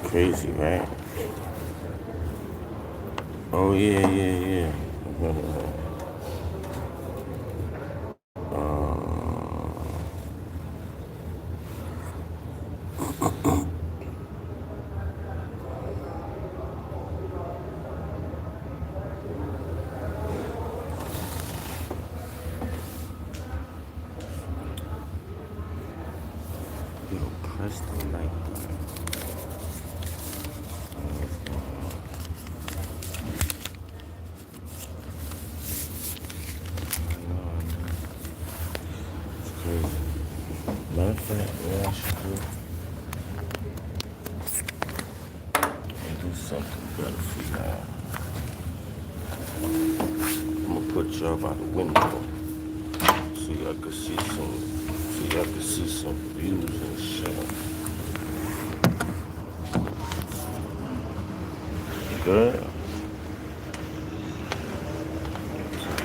Crazy, right? Oh yeah. Press the like button. Matter of fact, what I should do something better for y'all. I'm gonna put y'all by the window so y'all can see some views and shit. Good.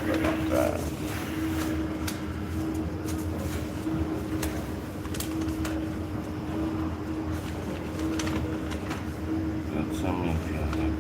Like that. Tell me if you think.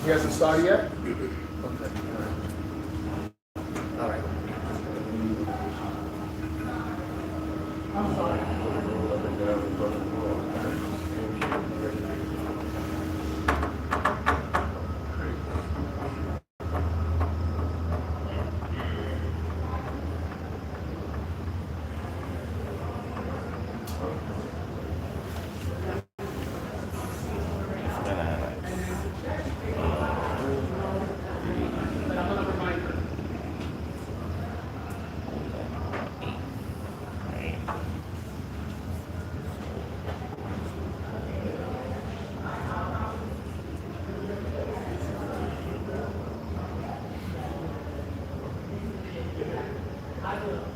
You hasn't started yet? Okay. All right. I'm sorry.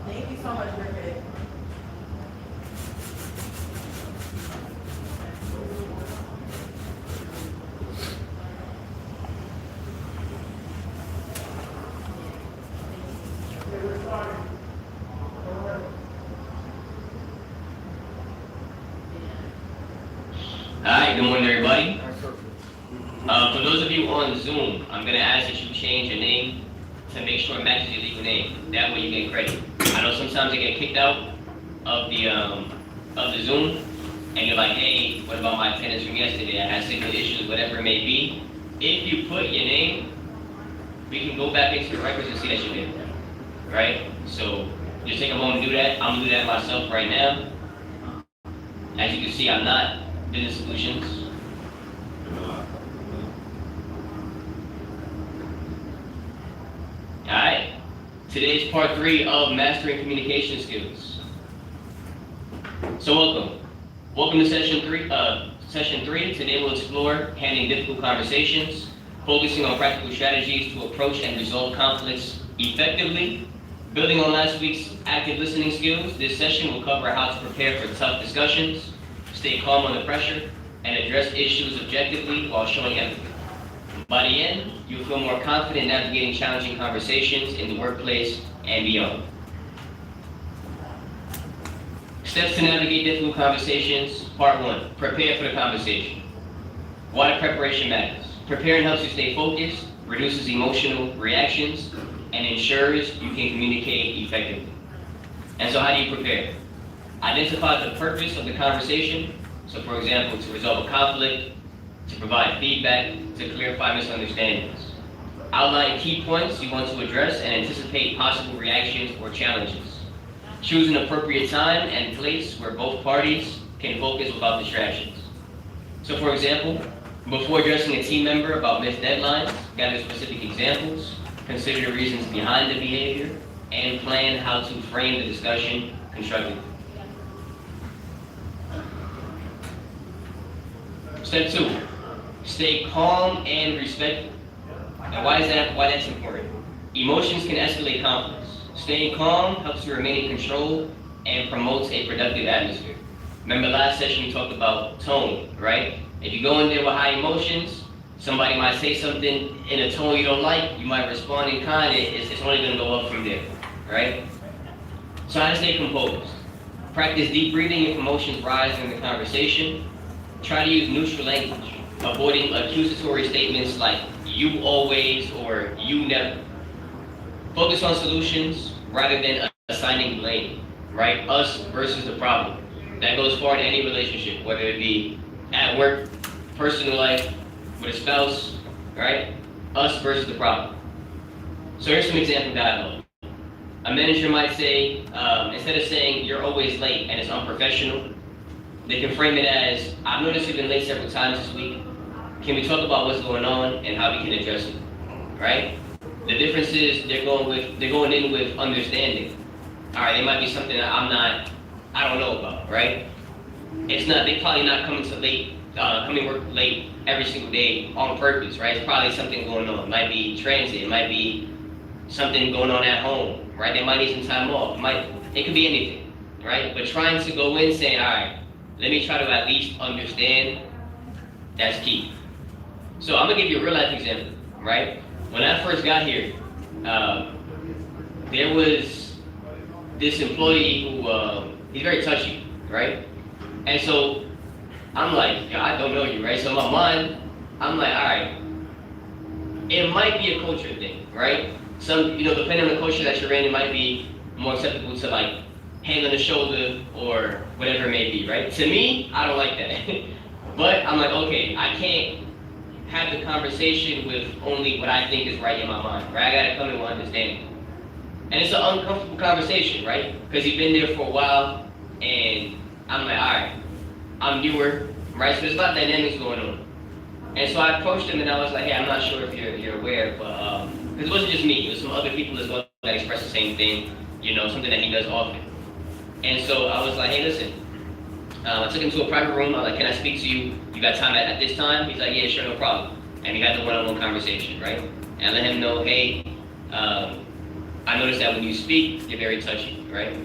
Thank you so much, Rick. Hi, good morning, everybody. For those of you on Zoom, I'm going to ask that you change your name to make sure it matches your legal name. That way you get credit. I know sometimes you get kicked out of the Zoom, and you're like, hey, what about my attendance from yesterday? I had signal issues, whatever it may be. If you put your name, we can go back into the records and see that you did, right? So Just take a moment to do that. I'm gonna do that myself right now. As you can see, I'm not Business Solutions. Alright, today's part 3 of Mastering Communication Skills. So welcome to session 3. Today we'll explore handling difficult conversations, focusing on practical strategies to approach and resolve conflicts effectively. Building on last week's active listening skills, this session will cover how to prepare for tough discussions, stay calm under pressure, and address issues objectively while showing empathy. By the end, you'll feel more confident navigating challenging conversations in the workplace and beyond. Steps to navigate difficult conversations. Part 1, prepare for the conversation. Why preparation matters. Preparing helps you stay focused, reduces emotional reactions, and ensures you can communicate effectively. And so how do you prepare? Identify the purpose of the conversation. So for example, to resolve a conflict, to provide feedback, to clarify misunderstandings. Outline key points you want to address and anticipate possible reactions or challenges. Choose an appropriate time and place where both parties can focus without distractions. So for example, before addressing a team member about missed deadlines, gather specific examples, consider the reasons behind the behavior, and plan how to frame the discussion constructively. Step 2, stay calm and respectful. And why that's important? Emotions can escalate conflicts. Staying calm helps you remain in control and promotes a productive atmosphere. Remember last session we talked about tone, right? If you go in there with high emotions, somebody might say something in a tone you don't like, you might respond in kind, it's only gonna go up from there, right? So how to stay composed? Practice deep breathing if emotions rise during the conversation. Try to use neutral language, avoiding accusatory statements like you always or you never. Focus on solutions rather than assigning blame, right? Us versus the problem. That goes far in any relationship, whether it be at work, personal life, with a spouse, right? Us versus the problem. So here's some example dialogue. A manager might say, instead of saying you're always late and it's unprofessional, they can frame it as, I've noticed you've been late several times this week. Can we talk about what's going on and how we can address it, right? The difference is they're going in with understanding. All right, it might be something that I don't know about, right? They're probably not coming to work late every single day on purpose, right? It's probably something going on. It might be transit, it might be something going on at home, right? They might need some time off. It could be anything, right? But trying to go in saying, all right, let me try to at least understand, that's key. So I'm gonna give you a real life example, right? When I first got here, there was this employee who, he's very touchy, right? And so I'm like, I don't know you, right? So in my mind, I'm like, all right, it might be a culture thing, right? Some, depending on the culture that you're in, it might be more acceptable to like hand on the shoulder or whatever it may be, right? To me, I don't like that. But I'm like, okay, I can't have the conversation with only what I think is right in my mind, right? I gotta come in with understanding. And it's an uncomfortable conversation, right? Because you've been there for a while, and I'm like, all right, I'm newer, right? So there's a lot of dynamics going on. And so I approached him and I was like, hey, I'm not sure if you're aware, but, because it wasn't just me, it was some other people as well that expressed the same thing, something that he does often. And so I was like, hey, listen, I took him to a private room. I was like, can I speak to you? You got time at this time? He's like, yeah, sure, no problem. And we got the one-on-one conversation, right? And I let him know, hey, I noticed that when you speak, you're very touchy, right?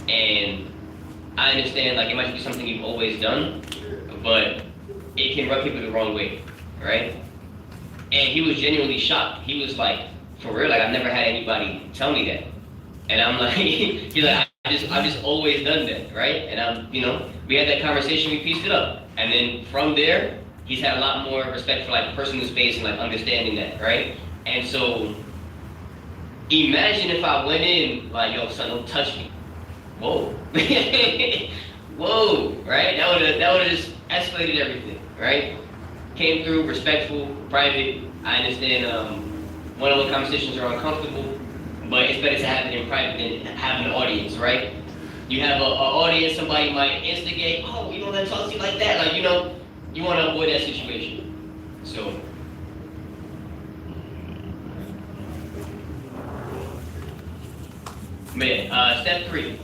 And I understand, like, it might be something you've always done, but it can rub people the wrong way, right? And he was genuinely shocked. He was like, for real, like, I've never had anybody tell me that. And I'm like, he's like, I've just always done that, right? And we had that conversation, we pieced it up. And then from there, he's had a lot more respect for like personal space and like understanding that, right? And so, imagine if I went in like, yo, son, don't touch me. Whoa. Whoa, right? That would've just escalated everything, right? Came through, respectful, private. I understand one-on-one conversations are uncomfortable, but it's better to have it in private than having an audience, right? You have an audience, somebody might instigate, oh, you don't let them talk to you like that. Like, you know, you want to avoid that situation. So, step 3,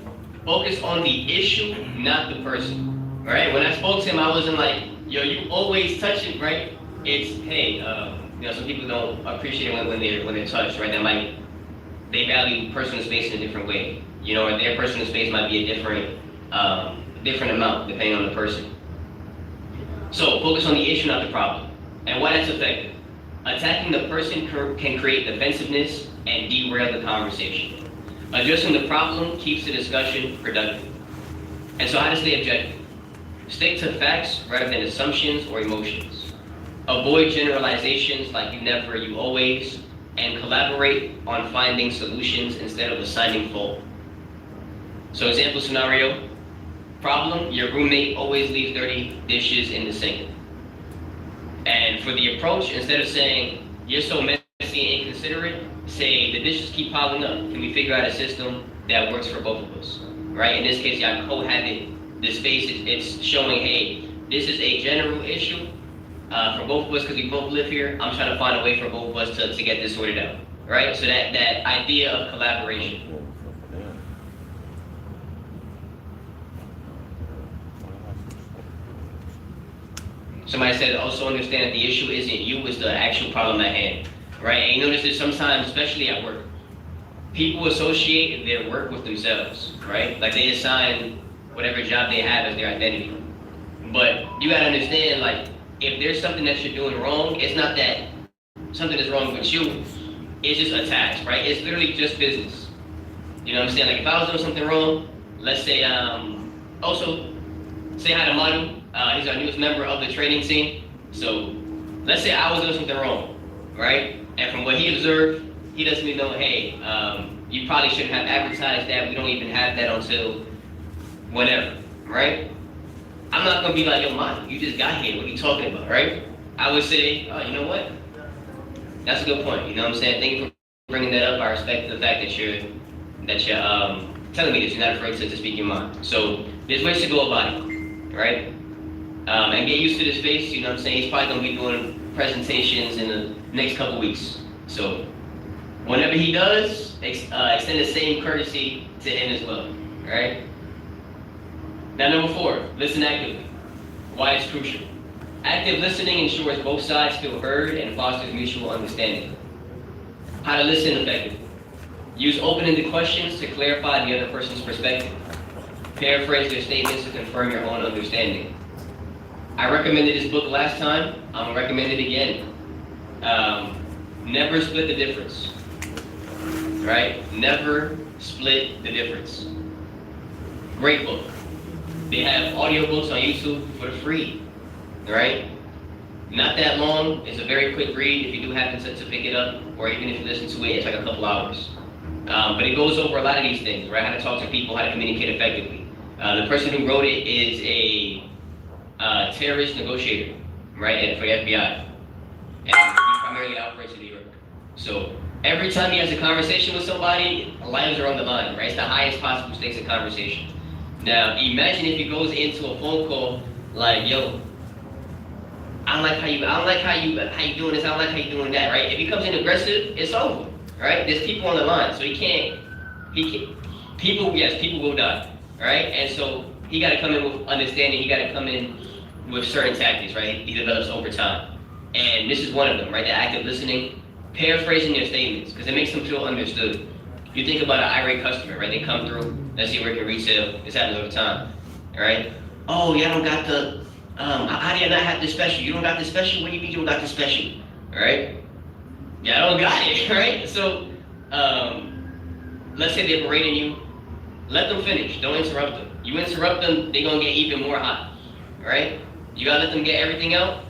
focus on the issue, not the person, right? When I spoke to him, I wasn't like, yo, you always touch it, right? It's, hey, you know, some people don't appreciate it when they're touched, right? They value personal space in a different way. You know, or their personal space might be a different amount depending on the person. So focus on the issue, not the problem. And why that's effective. Attacking the person can create defensiveness and derail the conversation. Addressing the problem keeps the discussion productive. And so how to stay objective? Stick to facts rather than assumptions or emotions. Avoid generalizations like you never, you always, and collaborate on finding solutions instead of assigning fault. So example scenario, problem, your roommate always leaves dirty dishes in the sink. And for the approach, instead of saying, you're so messy and inconsiderate, say, the dishes keep piling up. Can we figure out a system that works for both of us? Right? In this case, y'all cohabit the space. It's showing, hey, this is a general issue for both of us because we both live here. I'm trying to find a way for both of us to get this sorted out. Right? So that idea of collaboration. Somebody said also understand that the issue isn't you, it's the actual problem at hand, right? And you notice that sometimes, especially at work, people associate their work with themselves, right? Like they assign whatever job they have as their identity. But you gotta understand, like, if there's something that you're doing wrong, it's not that something is wrong with you, it's just a task, right? It's literally just business. You know what I'm saying? Like if I was doing something wrong, let's say, also, say hi to Manu. He's our newest member of the training team. So let's say I was doing something wrong, right? And from what he observed, he lets me know, hey, you probably shouldn't have advertised that. We don't even have that until whatever, right? I'm not gonna be like, yo, Manu, you just got here. What are you talking about, right? I would say, oh, you know what? That's a good point. You know what I'm saying? Thank you for bringing that up. I respect the fact that you're telling me that you're not afraid to speak your mind. So there's ways to go about it, right? And get used to this space, you know what I'm saying? He's probably gonna be doing presentations in the next couple weeks. So whenever he does, extend the same courtesy to him as well, right? Now number 4, listen actively. Why it's crucial. Active listening ensures both sides feel heard and fosters mutual understanding. How to listen effectively. Use open-ended questions to clarify the other person's perspective. Paraphrase their statements to confirm your own understanding. I recommended this book last time. I'm gonna recommend it again. Never split the difference. Right? Never split the difference. Great book. They have audiobooks on YouTube for free. Right? Not that long. It's a very quick read if you do happen to pick it up, or even if you listen to it, it's like a couple hours. But it goes over a lot of these things, right? How to talk to people, how to communicate effectively. The person who wrote it is a terrorist negotiator, right, for the FBI. And he primarily operates in New York. So every time he has a conversation with somebody, lives are on the line, right? It's the highest possible stakes of conversation. Now, imagine if he goes into a phone call like, yo, I don't like how you doing this, I don't like how you doing that, right? If he comes in aggressive, it's over, right? There's people on the line, so people will die, right? And so he got to come in with understanding, he got to come in with certain tactics, right? He develops over time. And this is one of them, right? The active listening, paraphrasing their statements, because it makes them feel understood. You think about an irate customer, right? They come through, let's say you work in retail, this happens all the time, right? Oh, yeah, I don't got the, how do you not have this special? You don't got this special? What do you mean you don't got this special, right? Yeah, I don't got it, right? So, let's say they're berating you, let them finish, don't interrupt them. You interrupt them, they're gonna get even more hot, right? You gotta let them get everything out,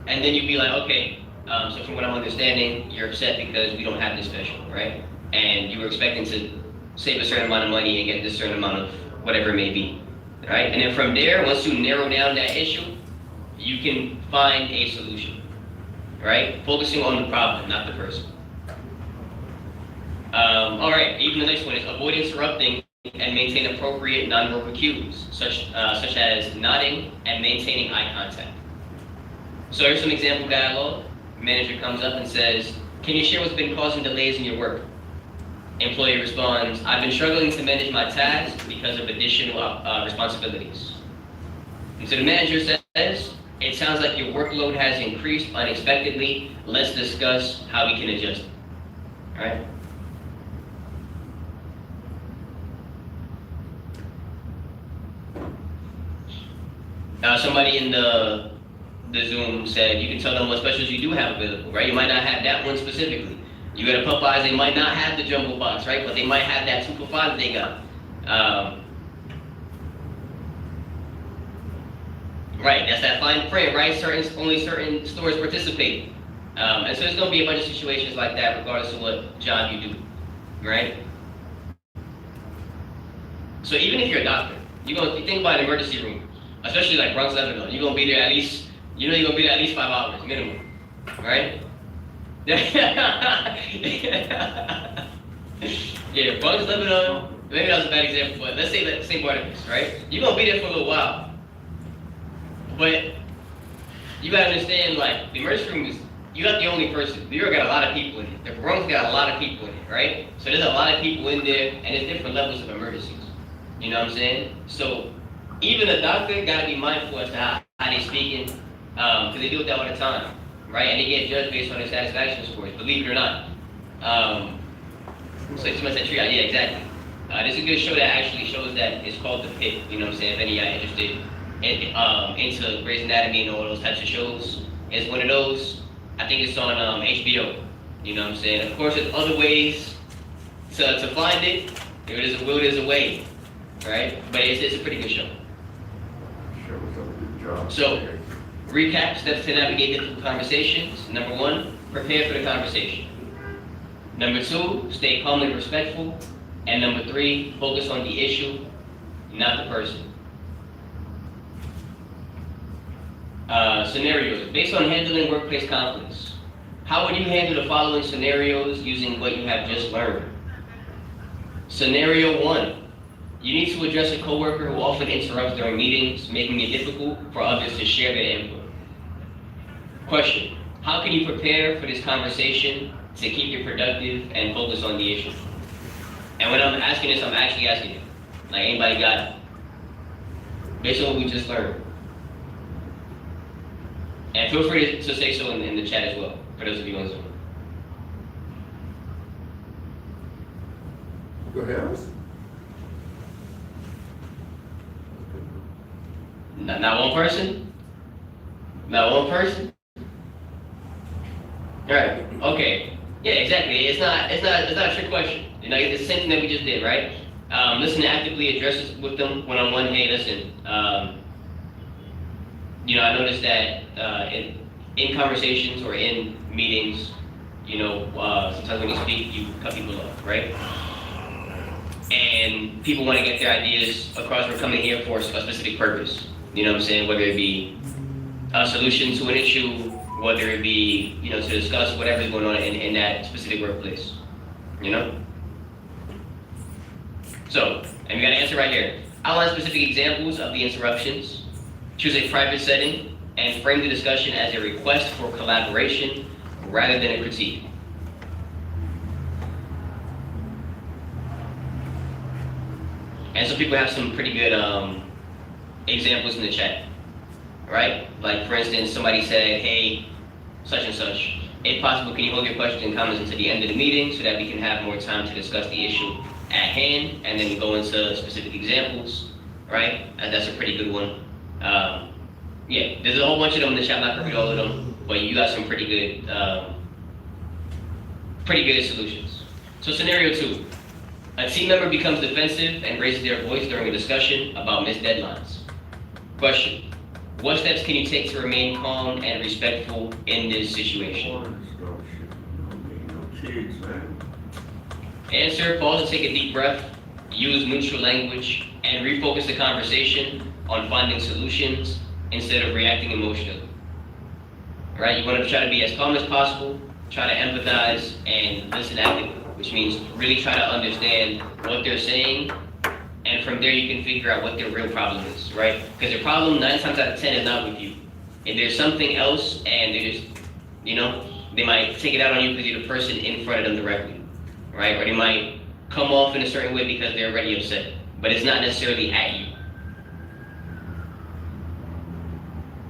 and then you'd be like, okay, so from what I'm understanding, you're upset because we don't have this special, right? And you were expecting to save a certain amount of money and get this certain amount of whatever it may be, right? And then from there, once you narrow down that issue, you can find a solution, right? Focusing on the problem, not the person. All right, even the next one is avoid interrupting and maintain appropriate nonverbal cues, such as nodding and maintaining eye contact. So here's some example dialogue. Manager comes up and says, "Can you share what's been causing delays in your work?" Employee responds, "I've been struggling to manage my tasks because of additional responsibilities." And so the manager says, "It sounds like your workload has increased unexpectedly. Let's discuss how we can adjust it." All right? Somebody in the Zoom said, you can tell them what specials you do have available, right? You might not have that one specifically. You got a Popeyes, they might not have the jumbo box, right? But they might have that 2 for $5 that they got. Right, that's that fine print, right? Only certain stores participate. And so there's gonna be a bunch of situations like that regardless of what job you do, right? So even if you're a doctor, you think about an emergency room, especially like Bronx Lebanon, you're gonna be there at least, you're gonna be there at least 5 hours minimum, right? Yeah, Bronx Lebanon, maybe that was a bad example, but let's say that St. Barnabas, right? You're gonna be there for a little while. But you gotta understand, like, the emergency room is, you're not the only person. New York got a lot of people in it. The Bronx got a lot of people in it, right? So there's a lot of people in there, and there's different levels of emergencies. You know what I'm saying? So even a doctor gotta be mindful as to how they speaking, because they deal with that all the time, right? And they get judged based on their satisfaction scores, believe it or not. So someone said, yeah, exactly. There's a good show that actually shows that. It's called The Pit. You know what I'm saying? If any of y'all interested into Grey's Anatomy and all those types of shows, it's one of those. I think it's on HBO. You know what I'm saying? Of course, there's other ways to find it. If there's a will, there's a way, right? But it's a pretty good show. Sure, was a good job. So, recap steps to navigate difficult conversations. Number 1, prepare for the conversation. Number 2, stay calm and respectful. And number 3, focus on the issue, not the person. Scenarios. Based on handling workplace conflicts, how would you handle the following scenarios using what you have just learned? Scenario 1. You need to address a coworker who often interrupts during meetings, making it difficult for others to share their input. Question. How can you prepare for this conversation to keep you productive and focus on the issue? And when I'm asking this, I'm actually asking you. Like, anybody got it? Based on what we just learned. And feel free to say so in the chat as well, for those of you on Zoom. Go ahead. Not one person? Not one person? Right. Okay. Yeah, exactly. It's not a trick question. You know, it's the same thing that we just did, right? Listen, actively address it with them one-on-one. Hey, listen. You know, I noticed that in conversations or in meetings, you know, sometimes when you speak, you cut people off, right? And people want to get their ideas across. We're coming here for a specific purpose. You know what I'm saying? Whether it be a solution to an issue, whether it be, you know, to discuss whatever's going on in that specific workplace. You know? So, and we got to answer right here. Outline specific examples of the interruptions. Choose a private setting and frame the discussion as a request for collaboration rather than a critique. And some people have some pretty good examples in the chat, right? Like, for instance, somebody said, hey, such and such, if possible, can you hold your questions and comments until the end of the meeting so that we can have more time to discuss the issue at hand, and then we go into specific examples, right? And that's a pretty good one. Yeah, there's a whole bunch of them in the chat. I'm not gonna read all of them, but you got some pretty good solutions. So scenario 2, a team member becomes defensive and raises their voice during a discussion about missed deadlines. Question, what steps can you take to remain calm and respectful in this situation? Answer, pause and take a deep breath, use neutral language, and refocus the conversation on finding solutions instead of reacting emotionally. Right? You want to try to be as calm as possible, try to empathize, and listen actively. which means really try to understand what they're saying, and from there you can figure out what their real problem is, right? Because their problem 9 times out of 10 is not with you. If there's something else and they just, they might take it out on you because you're the person in front of them directly, right? Or they might come off in a certain way because they're already upset, but it's not necessarily at you.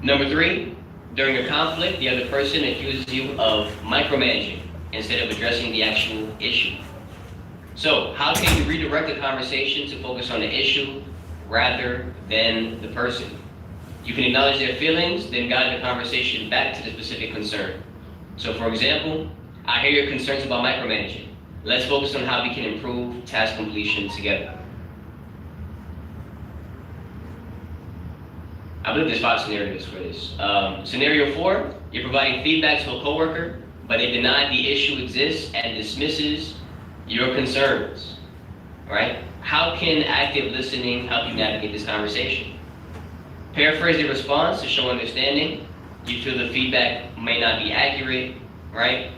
Number 3, during a conflict, the other person accuses you of micromanaging instead of addressing the actual issue. So, how can you redirect the conversation to focus on the issue rather than the person? You can acknowledge their feelings, then guide the conversation back to the specific concern. So, for example, I hear your concerns about micromanaging. Let's focus on how we can improve task completion together. I believe there's 5 scenarios for this. Scenario 4, you're providing feedback to a coworker, but they deny the issue exists and dismisses your concerns, right? How can active listening help you navigate this conversation? Paraphrase the response to show understanding. You feel the feedback may not be accurate, right?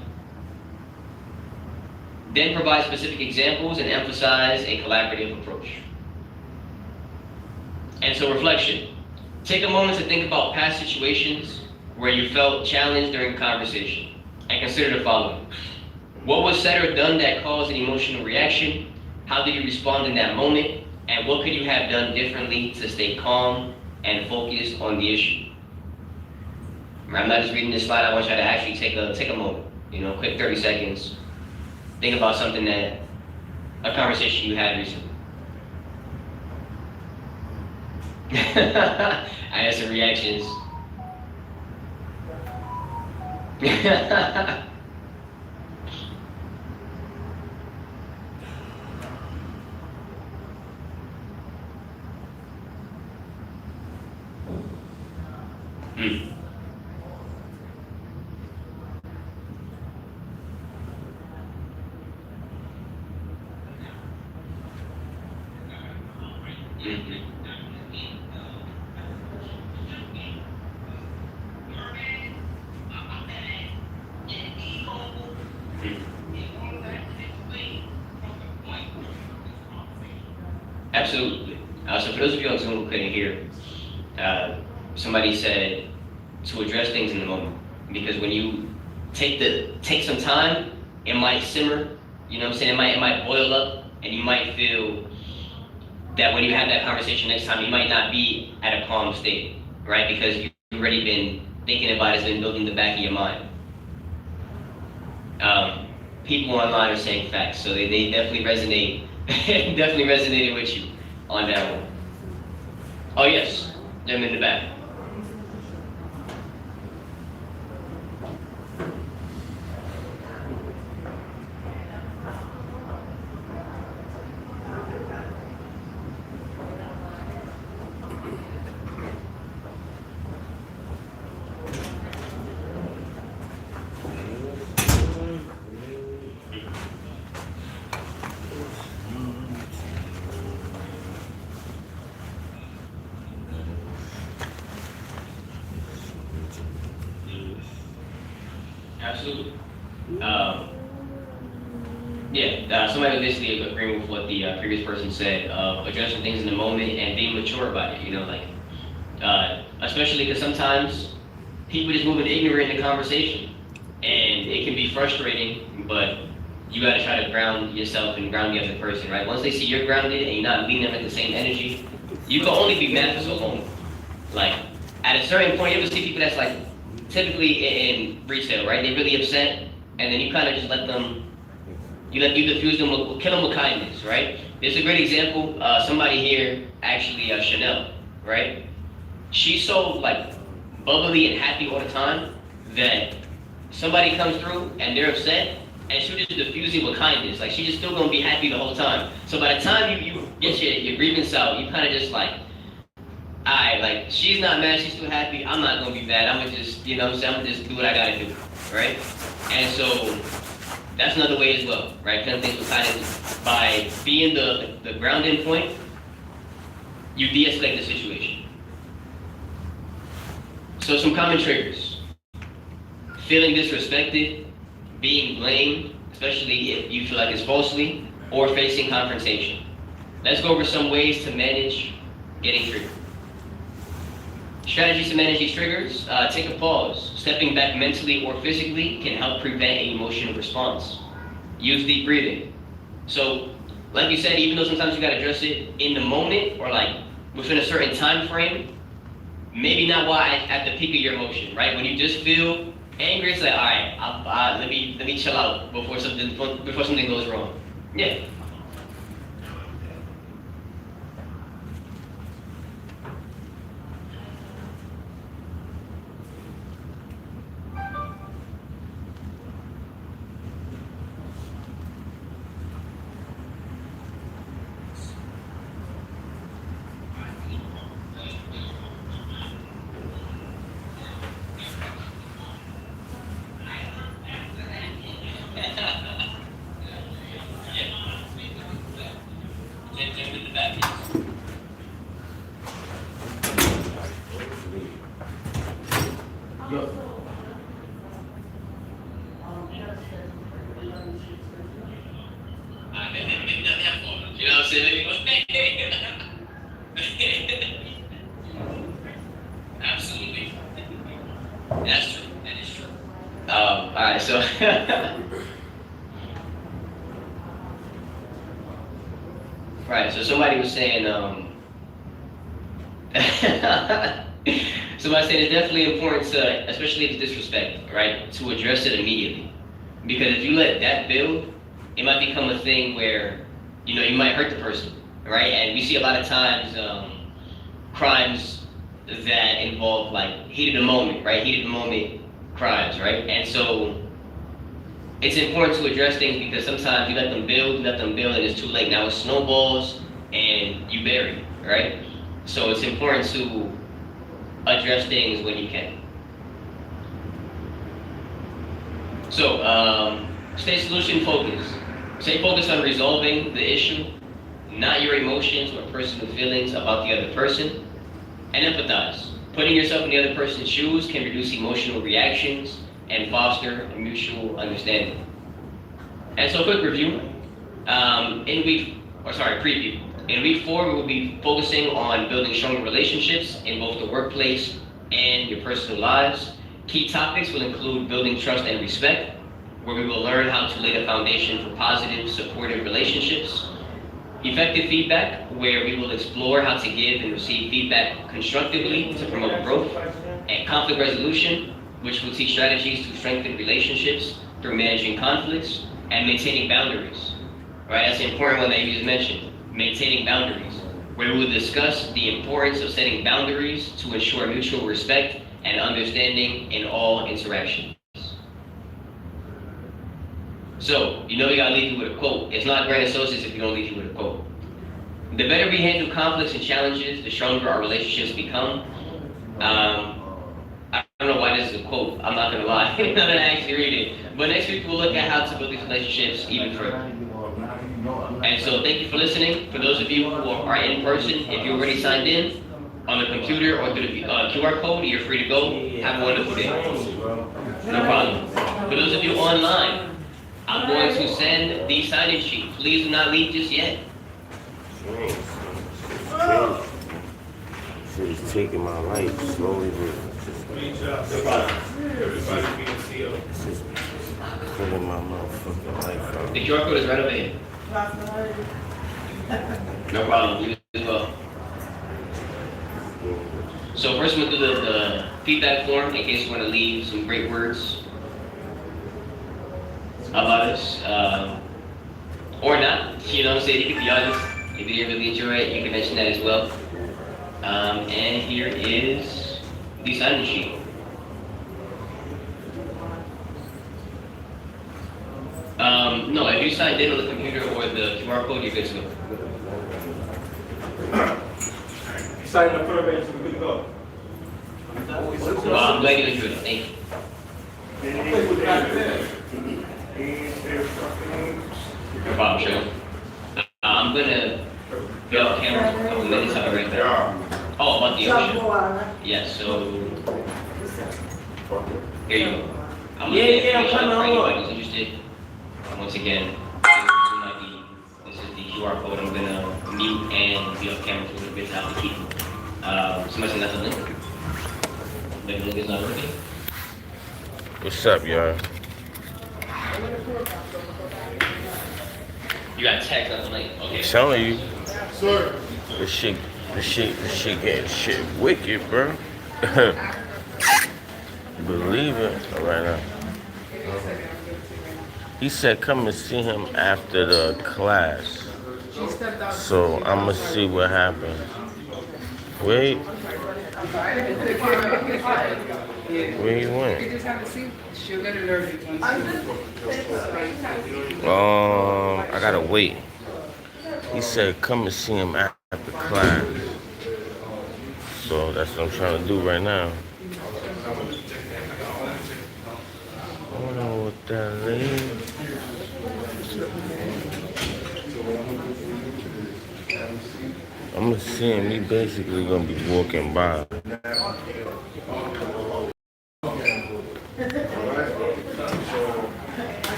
Then provide specific examples and emphasize a collaborative approach. And so reflection. Take a moment to think about past situations where you felt challenged during a conversation and consider the following. What was said or done that caused an emotional reaction? How did you respond in that moment? And what could you have done differently to stay calm and focused on the issue? I'm not just reading this slide, I want you to actually take a moment, quick 30 seconds. Think about something a conversation you had recently. I had some reactions. Absolutely. So for those of you on Zoom who couldn't hear, somebody said to address things in the moment, because when you take some time, it might simmer. You know what I'm saying? It might boil up, and you might feel that when you have that conversation next time, you might not be at a calm state, right? Because you've already been thinking about it, it's been building the back of your mind. People online are saying facts, so they definitely resonate. Definitely resonated with you on that one. Oh yes, them in the back. Absolutely. Somebody was basically agreeing with what the previous person said, addressing things in the moment and being mature about it, especially because sometimes people just move in ignorant in the conversation, and it can be frustrating, but you gotta try to ground yourself and ground the other person, right? Once they see you're grounded and you're not leading them at the same energy, you can only be mad for so long. Like, at a certain point, you ever see people that's like, typically in retail, right? They're really upset, and then you kind of just let them, you diffuse them, kill them with kindness, right? There's a great example, somebody here, actually Chanel, right? She's so like bubbly and happy all the time that somebody comes through and they're upset, and she'll just diffuse it with kindness. Like, she's just still gonna be happy the whole time. So by the time you get your grievance out, you kind of just like, alright, like, she's not mad, she's still happy, I'm not gonna be bad, I'm gonna just, I'm gonna just do what I gotta do, right? And so, that's another way as well, right? Killing things with kindness. By being the grounding point, you de-escalate the situation. So some common triggers: feeling disrespected, being blamed, especially if you feel like it's falsely or facing confrontation. Let's go over some ways to manage getting triggered. Strategies to manage these triggers: take a pause. Stepping back mentally or physically can help prevent an emotional response. Use deep breathing. So, like you said, even though sometimes you gotta address it in the moment or like within a certain time frame, maybe not while at the peak of your emotion, right? When you just feel angry, it's like, all right, let me chill out before something goes wrong. Yeah. You know what I'm saying? Absolutely. That's true. That is true. All right, so right, so somebody was saying, somebody said it's definitely important to, especially if it's disrespect, right, to address it immediately. Because if you let that build, it might become a thing where, you know, you might hurt the person, right? And we see a lot of times crimes that involve like heat of the moment, right? Heat of the moment crimes, right? And so it's important to address things because sometimes you let them build, and it's too late. Now it snowballs and you bury, right? So it's important to address things when you can. So stay solution focused. Stay focused on resolving the issue, not your emotions or personal feelings about the other person. And empathize. Putting yourself in the other person's shoes can reduce emotional reactions and foster a mutual understanding. And so, quick review. Preview. In week 4, we will be focusing on building stronger relationships in both the workplace and your personal lives. Key topics will include building trust and respect, where we will learn how to lay the foundation for positive, supportive relationships. Effective feedback, where we will explore how to give and receive feedback constructively to promote growth. And conflict resolution, which will teach strategies to strengthen relationships through managing conflicts and maintaining boundaries. Right, that's the important one that you just mentioned, maintaining boundaries, where we will discuss the importance of setting boundaries to ensure mutual respect and understanding in all interactions. So, you know you gotta leave you with a quote. It's not grand associates if you don't leave you with a quote. The better we handle conflicts and challenges, the stronger our relationships become. I don't know why this is a quote, I'm not gonna lie. I'm gonna actually read it. But next week we'll look at how to build these relationships even further. And so thank you for listening. For those of you who are in person, if you're already signed in on the computer or through the QR code, you're free to go. Have a wonderful day. No problem. For those of you online, I'm going to send the sign-in sheet. Please do not leave just yet. She's taking my life slowly, No problem. Everybody being C.E.O. It's just pulling my motherfucking life out. The QR code is right over here. No problem. You as well. So first we'll do the feedback form in case you want to leave some great words about us, or not. You know what I'm saying? You can be honest. If you didn't really enjoy it, you can mention that as well. And here is the sign-in sheet. No, if you signed in on the computer or the QR code, you're good to go. Sign up for the so we're good to go. Well, I'm glad you enjoyed it. Thank you. No problem, sure. I'm gonna be off camera for a couple minutes. I'll be right back. Oh, about the ocean. Yes, so here you go. I'm gonna get information for anybody who's interested. Once again, this is the QR code. I'm gonna mute and be off camera for a little bit to have to keep. Somebody send that the link. The link is not working. What's up, y'all? You got text on the link. Okay. I'm telling you, Sir. this shit getting shit wicked, bro. Believe it right now. He said come and see him after the class. So I'm gonna see what happens. Wait. Where he went? I gotta wait. He said come and see him after class. So that's what I'm trying to do right now. I don't know what that is. I'm gonna see him. He basically gonna be walking by.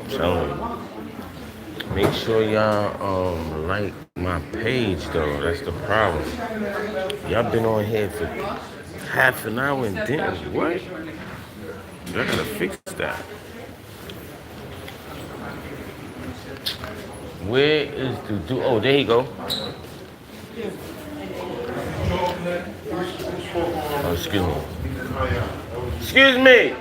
So make sure y'all like my page though. That's the problem. Y'all been on here for half an hour and didn't what? Y'all gotta fix that. Where is the do? Oh, there you go. Oh, excuse me. Excuse me.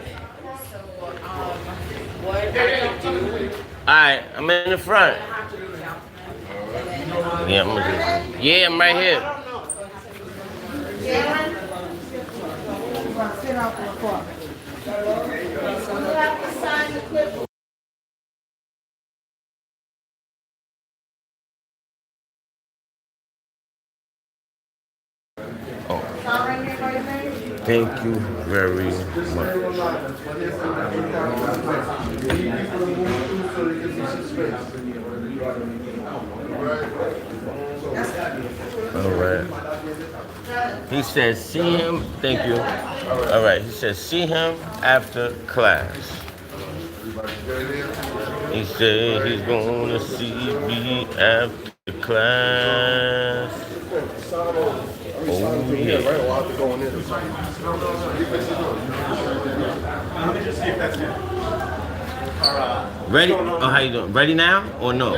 Alright, I'm in the front. Yeah, I'm right here. Oh. Thank you very much. All right. He says, see him. Thank you. All right. He says, see him after class. He said he's going to see me after class. Oh, yeah. Ready? Oh, how you doing? Ready now or no?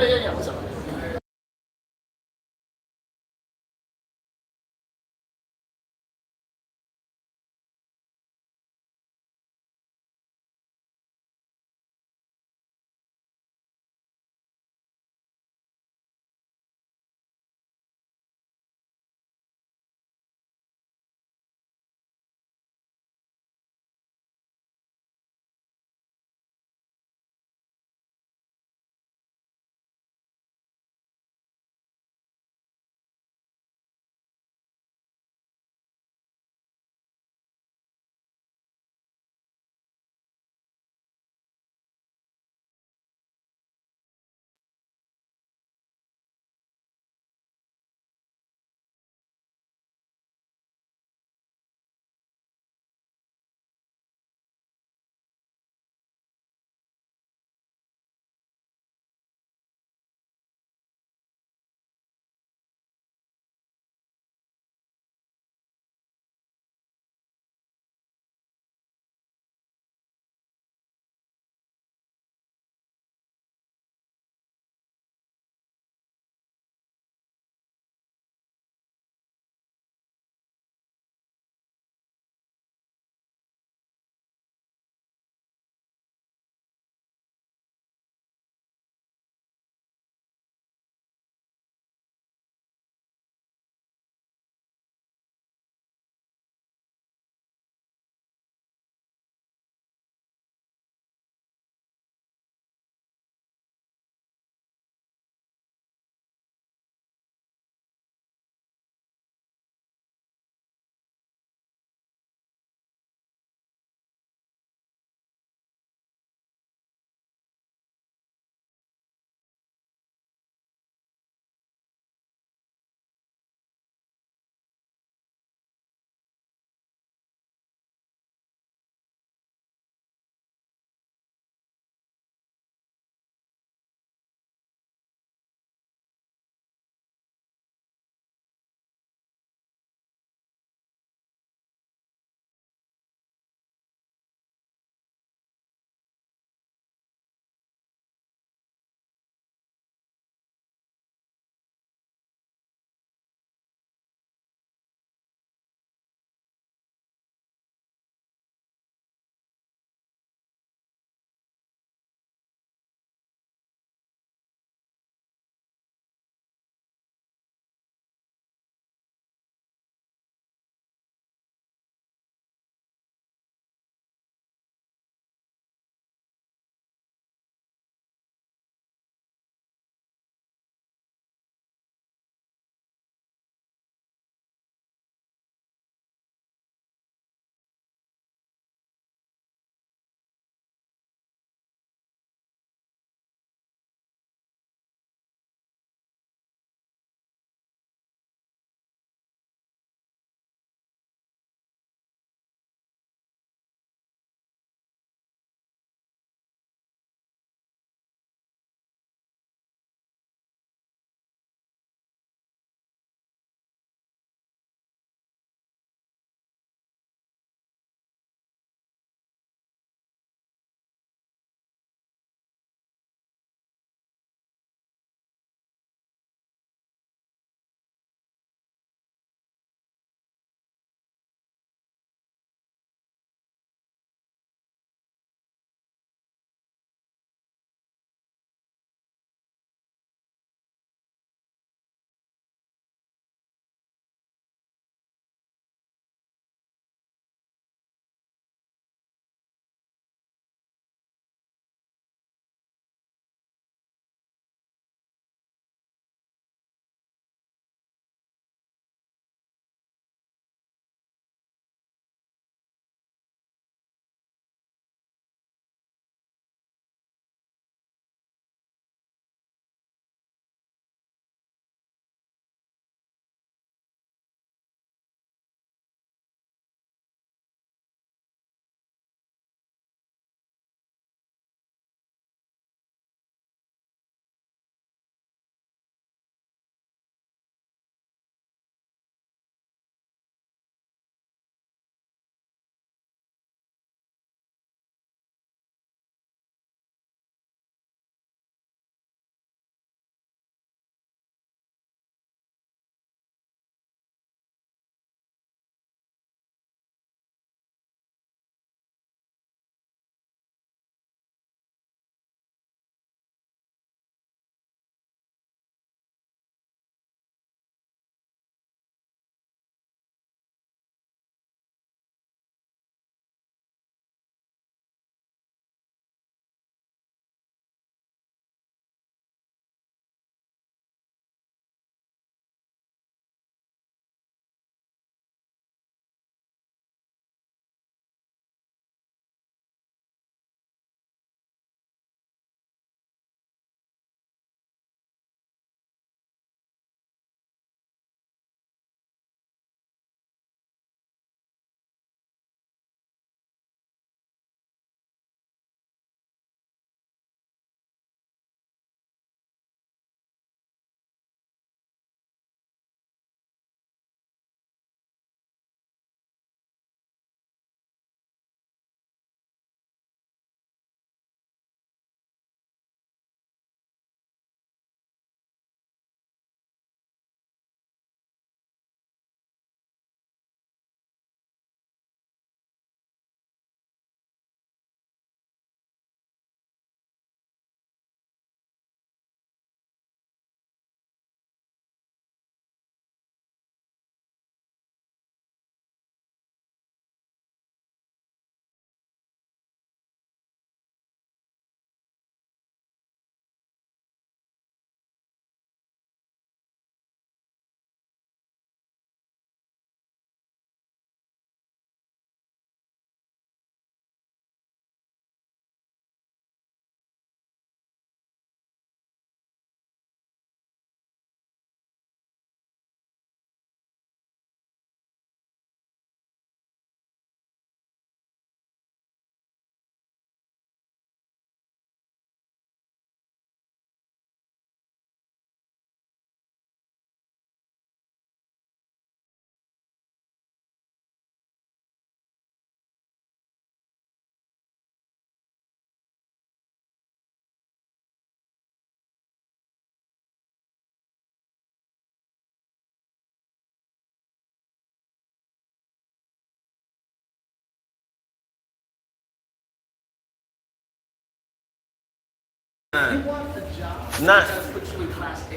want the job? Nah. That's put you in class A.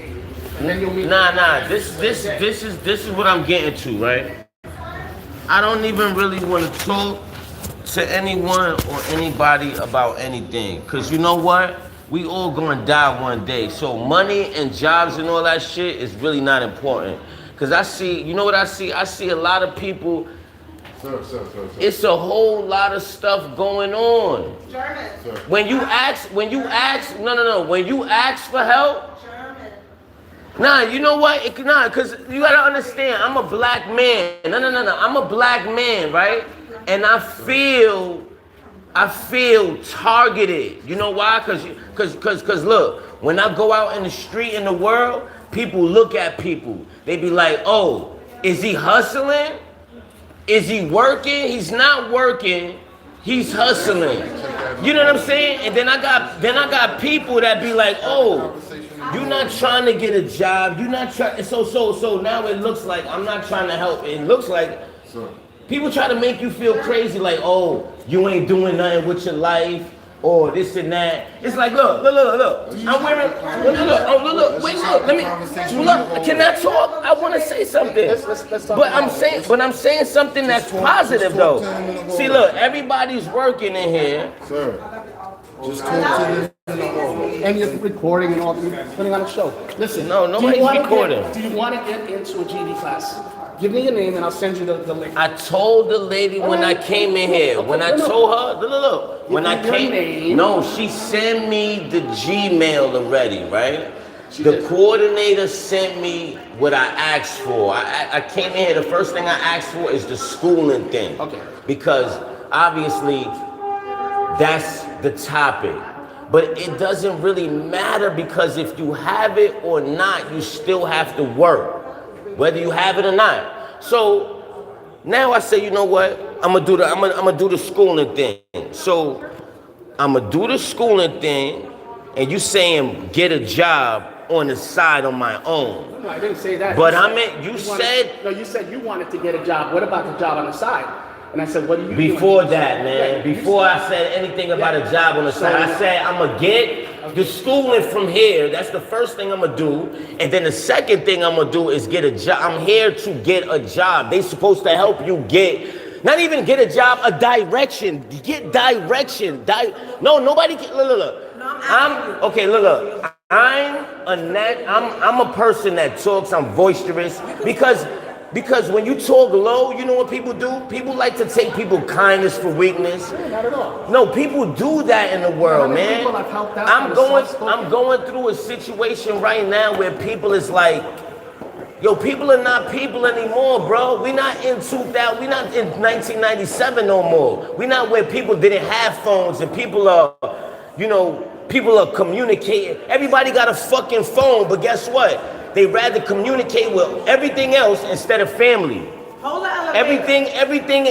And then you'll meet. Nah. This is what I'm getting to, right? I don't even really want to talk to anyone or anybody about anything, cause you know what? We all gonna die one day. So money and jobs and all that shit is really not important. Cause I see, you know what I see? I see a lot of people. Sir. It's a whole lot of stuff going on. Jermin. When you ask, when you ask for help, Jermin. nah, you know what? Cause you gotta understand, I'm a black man. No, I'm a black man, right? And I feel targeted. You know why? Cause look, when I go out in the street in the world, people look at people. They be like, oh, is he hustling? Is he working? He's not working. He's hustling. You know what I'm saying? And then I got people that be like, oh, you're not trying to get a job. You're not trying. So now it looks like I'm not trying to help. It looks like people try to make you feel crazy, like, oh, you ain't doing nothing with your life, or this and that. It's like, look. I'm wearing, look, wait, look, let me, look, can I talk? I want to say something. Let's talk. But I'm saying something that's positive, though. See, look, everybody's working in here. Sir, just talk to them. And you're recording and all, you're putting on a show. Listen, No, nobody's recording. Do you want to get into a GD class? Give me your name and I'll send you the link. I told the lady when I came in here, when I told her, look, when I came, no, she sent me the Gmail already, right? The coordinator sent me what I asked for. I came in here, the first thing I asked for is the schooling thing. Okay. Because obviously that's the topic. But it doesn't really matter, because if you have it or not, you still have to work, whether you have it or not. So now I say, you know what? I'm gonna do the schooling thing. So I'm gonna do the schooling thing, and you saying get a job on the side on my own. No, I didn't say that. But you said you wanted to get a job. What about the job on the side? And I said, what do you Before doing? that, man, Yeah, before I said anything about a job on the side, I said I'm gonna get the schooling from here. That's the first thing I'm gonna do. And then the second thing I'm gonna do is get a job. I'm here to get a job. They supposed to help you get, not even get a job, a direction. Get direction. No, nobody can, look. I'm a person that talks, I'm boisterous, because when you talk low, you know what people do? People like to take people's kindness for weakness. Not at all. No, people do that in the world, man. People have helped out I'm going through a situation right now where people is like, yo, people are not people anymore, bro. We not in 1997 no more. We not where people didn't have phones and people are, people are communicating. Everybody got a fucking phone, but guess what? They rather communicate with everything else instead of family. Hold the elevator. Everything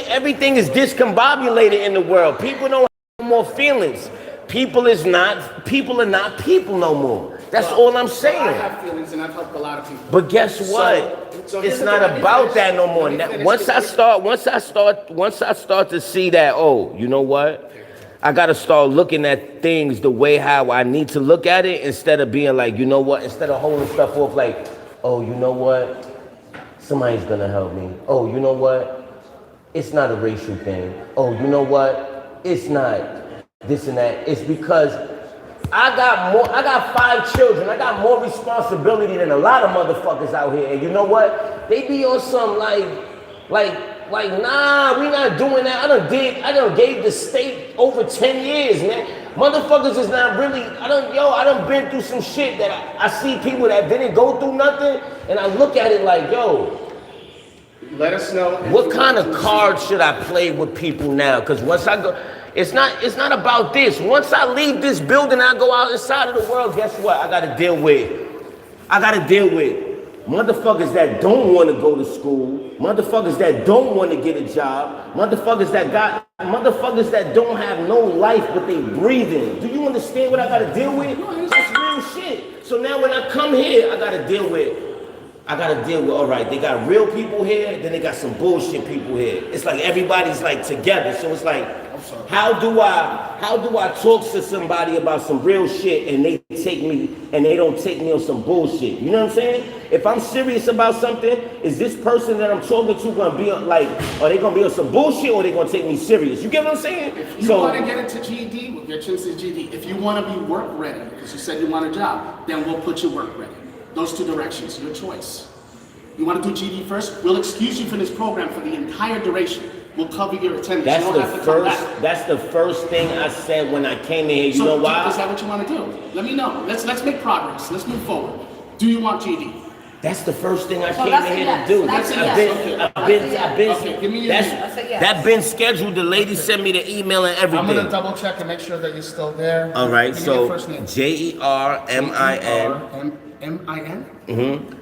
is discombobulated in the world. People don't have more feelings. People are not people no more. That's all I'm saying. I have feelings and I've helped a lot of people. But guess what? So It's not about that no more. Once I start to see that, oh, you know what? I gotta start looking at things the way how I need to look at it, instead of being like, you know what? Instead of holding stuff off like, oh, you know what? Somebody's gonna help me. Oh, you know what? It's not a racial thing. Oh, you know what? It's not this and that. It's because I got 5 children. I got more responsibility than a lot of motherfuckers out here. And you know what? They be on some like, nah, we not doing that. I done gave the state over 10 years, man. Motherfuckers is not really, I done been through some shit that I see people that didn't go through nothing, and I look at it like, yo, Let us know. what kind of cards should I play with people now? Because once I go, it's not about this. Once I leave this building, I go out inside of the world, guess what? I gotta deal with motherfuckers that don't want to go to school, motherfuckers that don't want to get a job, motherfuckers that don't have no life but they breathing. Do you understand what I gotta deal with? That's real shit. So now when I come here, I gotta deal with I gotta deal with, all right, they got real people here, then they got some bullshit people here. It's like everybody's like together. So it's like, how do I talk to somebody about some real shit and they don't take me on some bullshit? You know what I'm saying? If I'm serious about something, is this person that I'm talking to gonna be like, are they gonna be on some bullshit or are they gonna take me serious? You get what I'm saying? If you want to get into GED, we'll get you into GED. If you want to be work ready, because you said you want a job, then we'll put you work ready. Those two directions, your choice. You want to do GED first? We'll excuse you from this program for the entire duration. We'll cover your attendance. That's you don't have to come back. That's the first thing I said when I came in here. You know why? Is that what you want to do? Let me know. Let's make progress. Let's move forward. Do you want GED? That's the first thing I So came that's in a here yes. to do. That's a yes. Okay, give me your name. That's a yes. That been scheduled. The lady sent me the email and everything. I'm gonna double check and make sure that you're still there. All right, Give me your so first name. Jermin. M-I-N? Costor.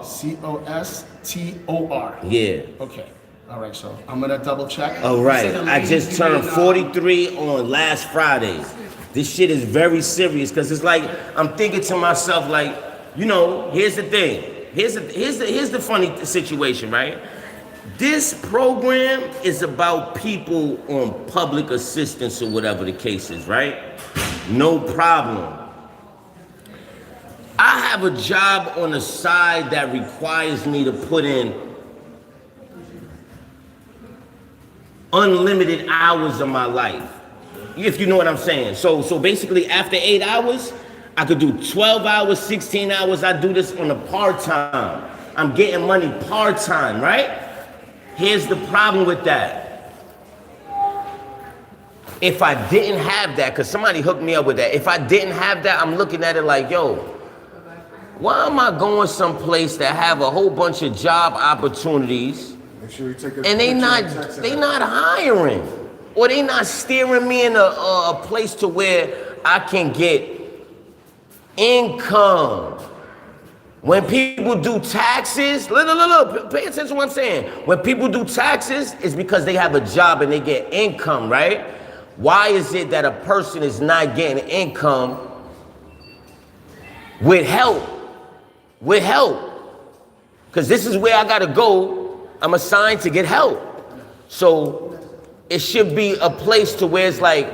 C-O-S-T-O-R. Yeah. Okay. All right, so I'm gonna double check. All You right. said the I lady just you turned made, 43 on last Friday. This shit is very serious because it's like I'm thinking to myself, like, you know, here's the thing. Here's the funny situation, right? This program is about people on public assistance or whatever the case is, right? No problem. I have a job on the side that requires me to put in unlimited hours of my life, if you know what I'm saying. So basically after 8 hours, I could do 12 hours, 16 hours. I do this on a part-time. I'm getting money part-time, right? Here's the problem with that. If I didn't have that, because somebody hooked me up with that. If I didn't have that, I'm looking at it like, yo, why am I going someplace that have a whole bunch of job opportunities Make sure you take a and they picture not and text they it. not hiring, or they not steering me in a place to where I can get income? When people do taxes, look, pay attention to what I'm saying. When people do taxes, it's because they have a job and they get income, right? Why is it that a person is not getting income with help? With help. Because this is where I gotta go. I'm assigned to get help. So it should be a place to where it's like,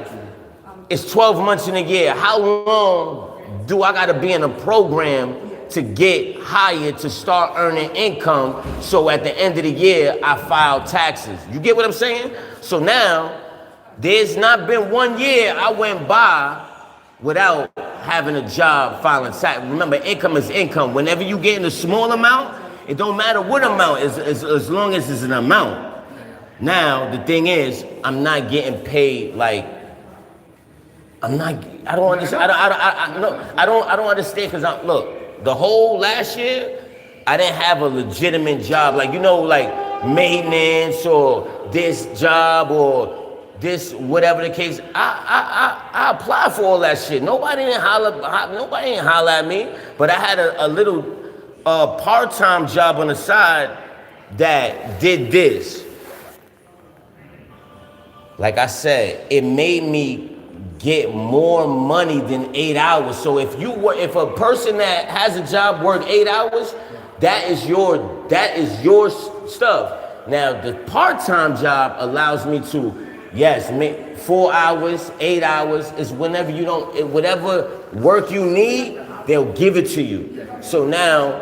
it's 12 months in a year. How long do I gotta be in a program to get hired to start earning income so at the end of the year I file taxes? You get what I'm saying? So now, there's not been 1 year I went by without having a job filing tax. Remember, income is income. Whenever you get in a small amount, it don't matter what amount, as long as it's an amount. Now, the thing is, I'm not getting paid like, I don't understand. I don't understand, because look, the whole last year, I didn't have a legitimate job. Like, you know, like maintenance or this job or this, whatever the case. I applied for all that shit. Nobody didn't holler at me, but I had a little part-time job on the side that did this. Like I said, it made me get more money than 8 hours. So if a person that has a job work 8 hours, that is your stuff. Now the part-time job allows me to, yes, make 4 hours, 8 hours, is whenever whatever work you need, they'll give it to you. So now,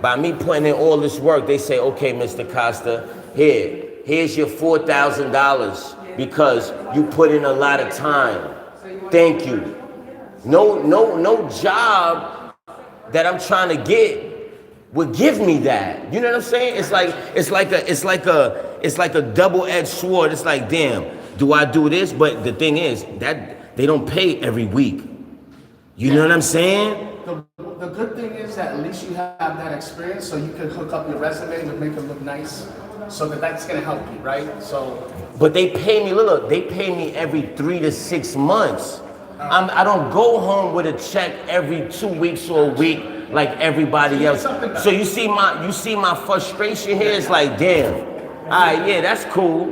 by me putting in all this work, they say, okay, Mr. Costa, here's your $4,000 because you put in a lot of time. Thank you. No job that I'm trying to get would give me that. You know what I'm saying? It's like a double-edged sword. It's like, damn, do I do this? But the thing is that they don't pay every week. You know what I'm saying? The good thing is that at least you have that experience, so you can hook up your resume and make it look nice. So that's gonna help you, right? So. But they pay me. Look, they pay me every 3 to 6 months. I don't go home with a check every 2 weeks or a week like everybody else. So you see my frustration here. It's like, damn. All right, yeah, that's cool.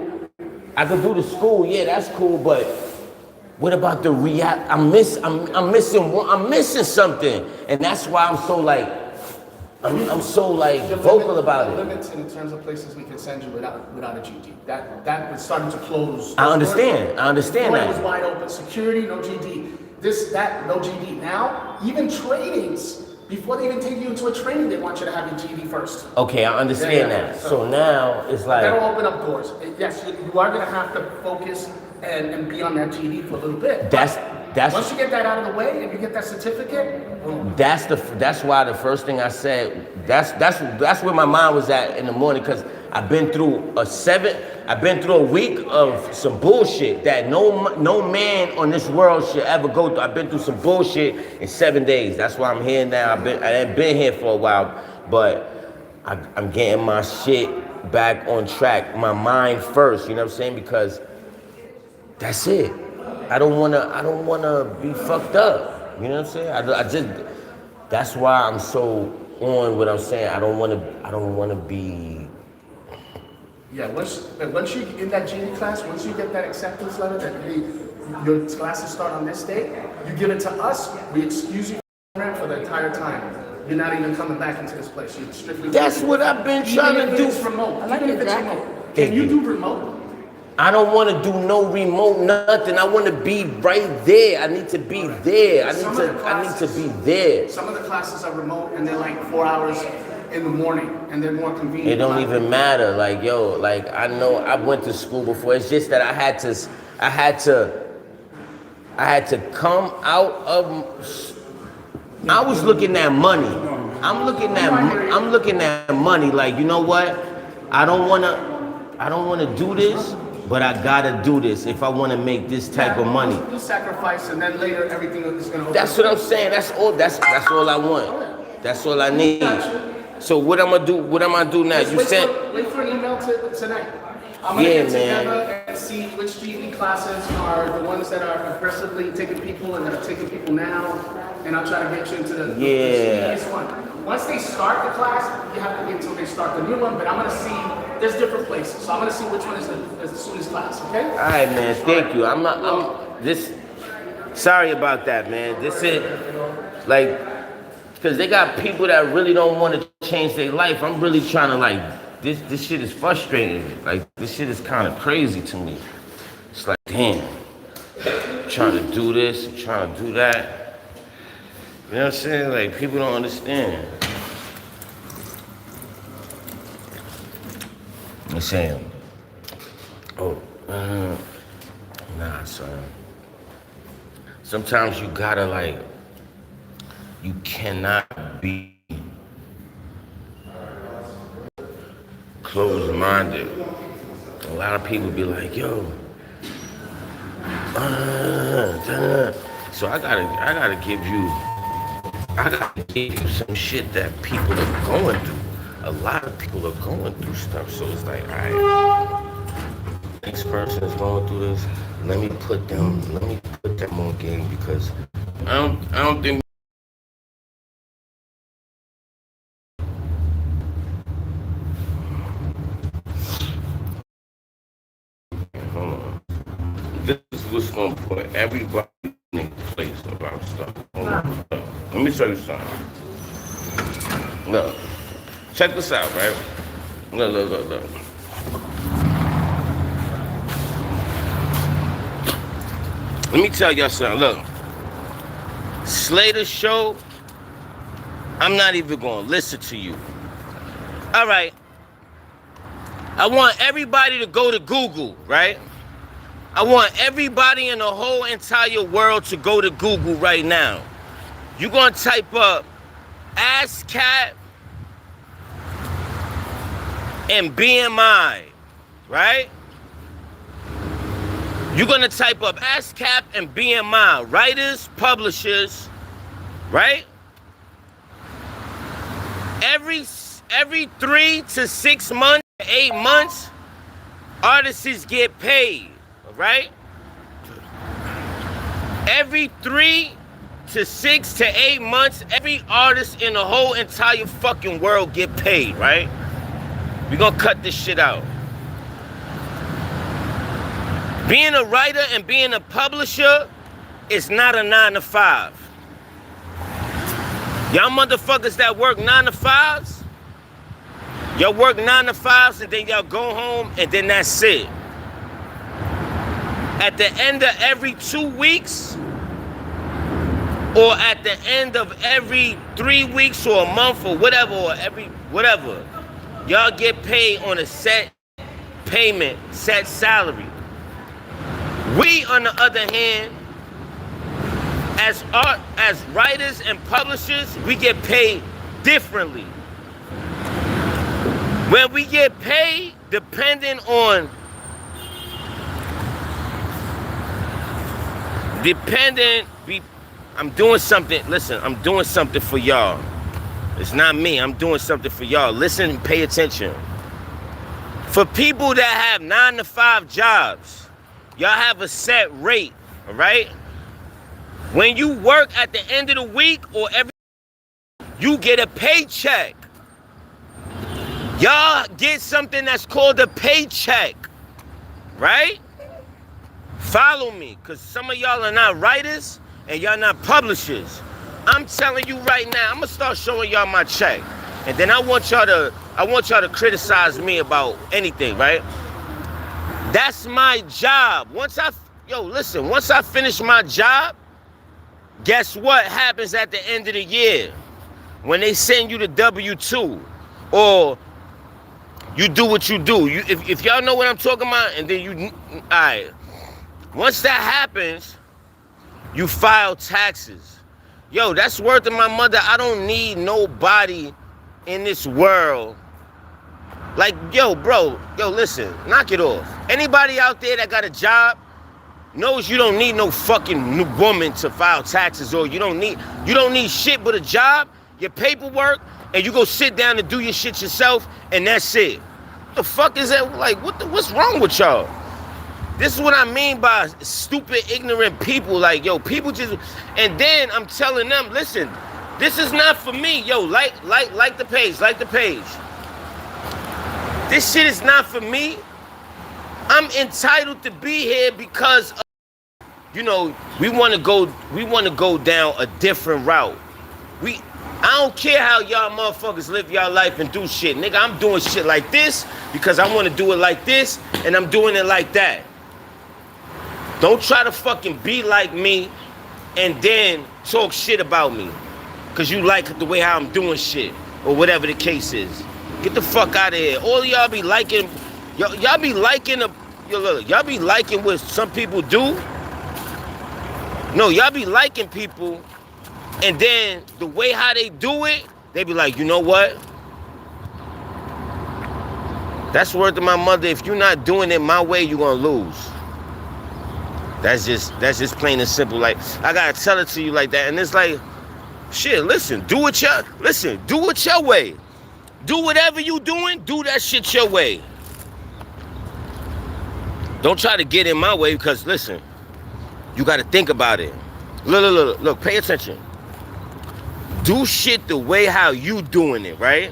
I could do the school. Yeah, that's cool. But what about the I'm missing something, and that's why I'm so like, I'm so like The vocal about it. Limits in terms of places we can send you without a GD. That was starting to close. I understand It was that. wide open. Security, no GD. This, that, no GD. Now, even trainings, before they even take you into a training, they want you to have your GD first. Okay, I understand Yeah. that. So now it's That'll like open up doors. Yes, you are gonna have to focus and be on that GD for a little bit. that's Once you get that out of the way and you get that certificate, boom. that's why the first thing I said, that's where my mind was at in the morning, because I've been through a week of some bullshit that no man on this world should ever go through. I've been through some bullshit in 7 days. That's why I'm here now. I haven't been here for a while, but I'm getting my shit back on track. My mind first, you know what I'm saying? Because that's it. I don't wanna be fucked up. You know what I'm saying? I just, that's why I'm so on what I'm saying. I don't wanna be. Yeah, once you in that GD class, once you get that acceptance letter that hey, your classes start on this date, you give it to us. We excuse you for the entire time. You're not even coming back into this place. You're strictly. That's what I've been trying to do. It's remote. I like Even your if it's jacket. remote. Thank Can you you. do remote? I don't want to do no remote nothing. I want to be right there. I need to be there. I need to be there. Some of the classes are remote and they're like 4 hours in the morning and they're more convenient. It don't even matter. Like, yo, like I know I went to school before. It's just that I had to come out of. I was looking at money. I'm looking at money. Like, you know what? I don't wanna do this, but I gotta do this if I wanna make this type of money. You sacrifice and then later everything is gonna open. That's what I'm saying. That's all I want. That's all I need. So what am I do now? Just You wait sent. wait for an email tonight. I'm gonna Yeah, get man. together and see which GD classes are the ones that are aggressively taking people and that are taking people now, and I'll try to get you into the easiest one. Once they start the class, you have to wait until they start the new one, but I'm gonna see, there's different places, so I'm gonna see which one is the soonest class, okay? All right, man. Thank you. I'm this. Sorry about that, man. This is like, because they got people that really don't want to change their life. I'm really trying to like. This shit is frustrating. Like, this shit is kind of crazy to me. It's like, damn, I'm trying to do this, I'm trying to do that. You know what I'm saying? Like, people don't understand. I'm saying, nah, son. Sometimes you gotta like, you cannot be closed-minded. A lot of people be like, yo, so I gotta give you some shit that people are going through. A lot of people are going through stuff, so it's like, all right, this person is going through this. Let me put them on game, because I don't think. Hold on. This is what's gonna put everybody in place about stuff. Hold on. Look, let me show you something. Look, check this out, right? Look. Let me tell y'all something. Look, Slater's show, I'm not even gonna listen to you. All right. I want everybody to go to Google, right? I want everybody in the whole entire world to go to Google right now. You're gonna type up ASCAP and BMI, right? You're gonna type up ASCAP and BMI, writers, publishers, right? Every 3 to 6 months, 8 months, artists get paid, all right? Every 3 to 6 to 8 months, every artist in the whole entire fucking world get paid, right? We're gonna cut this shit out. Being a writer and being a publisher is not a 9 to 5. Y'all motherfuckers that work 9 to 5s, y'all work 9 to 5s and then y'all go home and then that's it. At the end of every 2 weeks, or at the end of every 3 weeks or a month or whatever, or every whatever, y'all get paid on a set payment, set salary. We, on the other hand, as writers and publishers, we get paid differently. When we get paid, depending on I'm doing something. Listen, I'm doing something for y'all. It's not me. I'm doing something for y'all. Listen and pay attention. For people that have 9 to 5 jobs, y'all have a set rate, all right? When you work at the end of the week or you get a paycheck. Y'all get something that's called a paycheck, right? Follow me, because some of y'all are not writers and y'all not publishers. I'm telling you right now, I'm gonna start showing y'all my check. And then I want y'all to criticize me about anything, right? That's my job. Once I finish my job, guess what happens at the end of the year? When they send you the W-2 or you do what you do. If y'all know what I'm talking about, and then all right. Once that happens, you file taxes. Yo, that's word to my mother. I don't need nobody in this world. Like, yo, bro, listen, knock it off. Anybody out there that got a job knows you don't need no fucking woman to file taxes, or you don't need shit but a job, your paperwork, and you go sit down and do your shit yourself, and that's it. What the fuck is that? Like, what's wrong with y'all? This is what I mean by stupid, ignorant people. Like, yo, people just, and then I'm telling them, listen, this is not for me. Yo, like the page, like the page. This shit is not for me. I'm entitled to be here because, we want to go down a different route. I don't care how y'all motherfuckers live y'all life and do shit. Nigga, I'm doing shit like this because I want to do it like this, and I'm doing it like that. Don't try to fucking be like me and then talk shit about me because you like the way how I'm doing shit or whatever the case is. Get the fuck out of here. All of y'all be liking, y'all be liking what some people do. No, y'all be liking people, and then the way how they do it, they be like, you know what? That's word to my mother. If you're not doing it my way, you're gonna lose. That's just plain and simple. Like, I gotta tell it to you like that. And it's like, shit, listen, do it your way. Do whatever you doing, do that shit your way. Don't try to get in my way, because listen, you gotta think about it. Look, pay attention. Do shit the way how you doing it, right?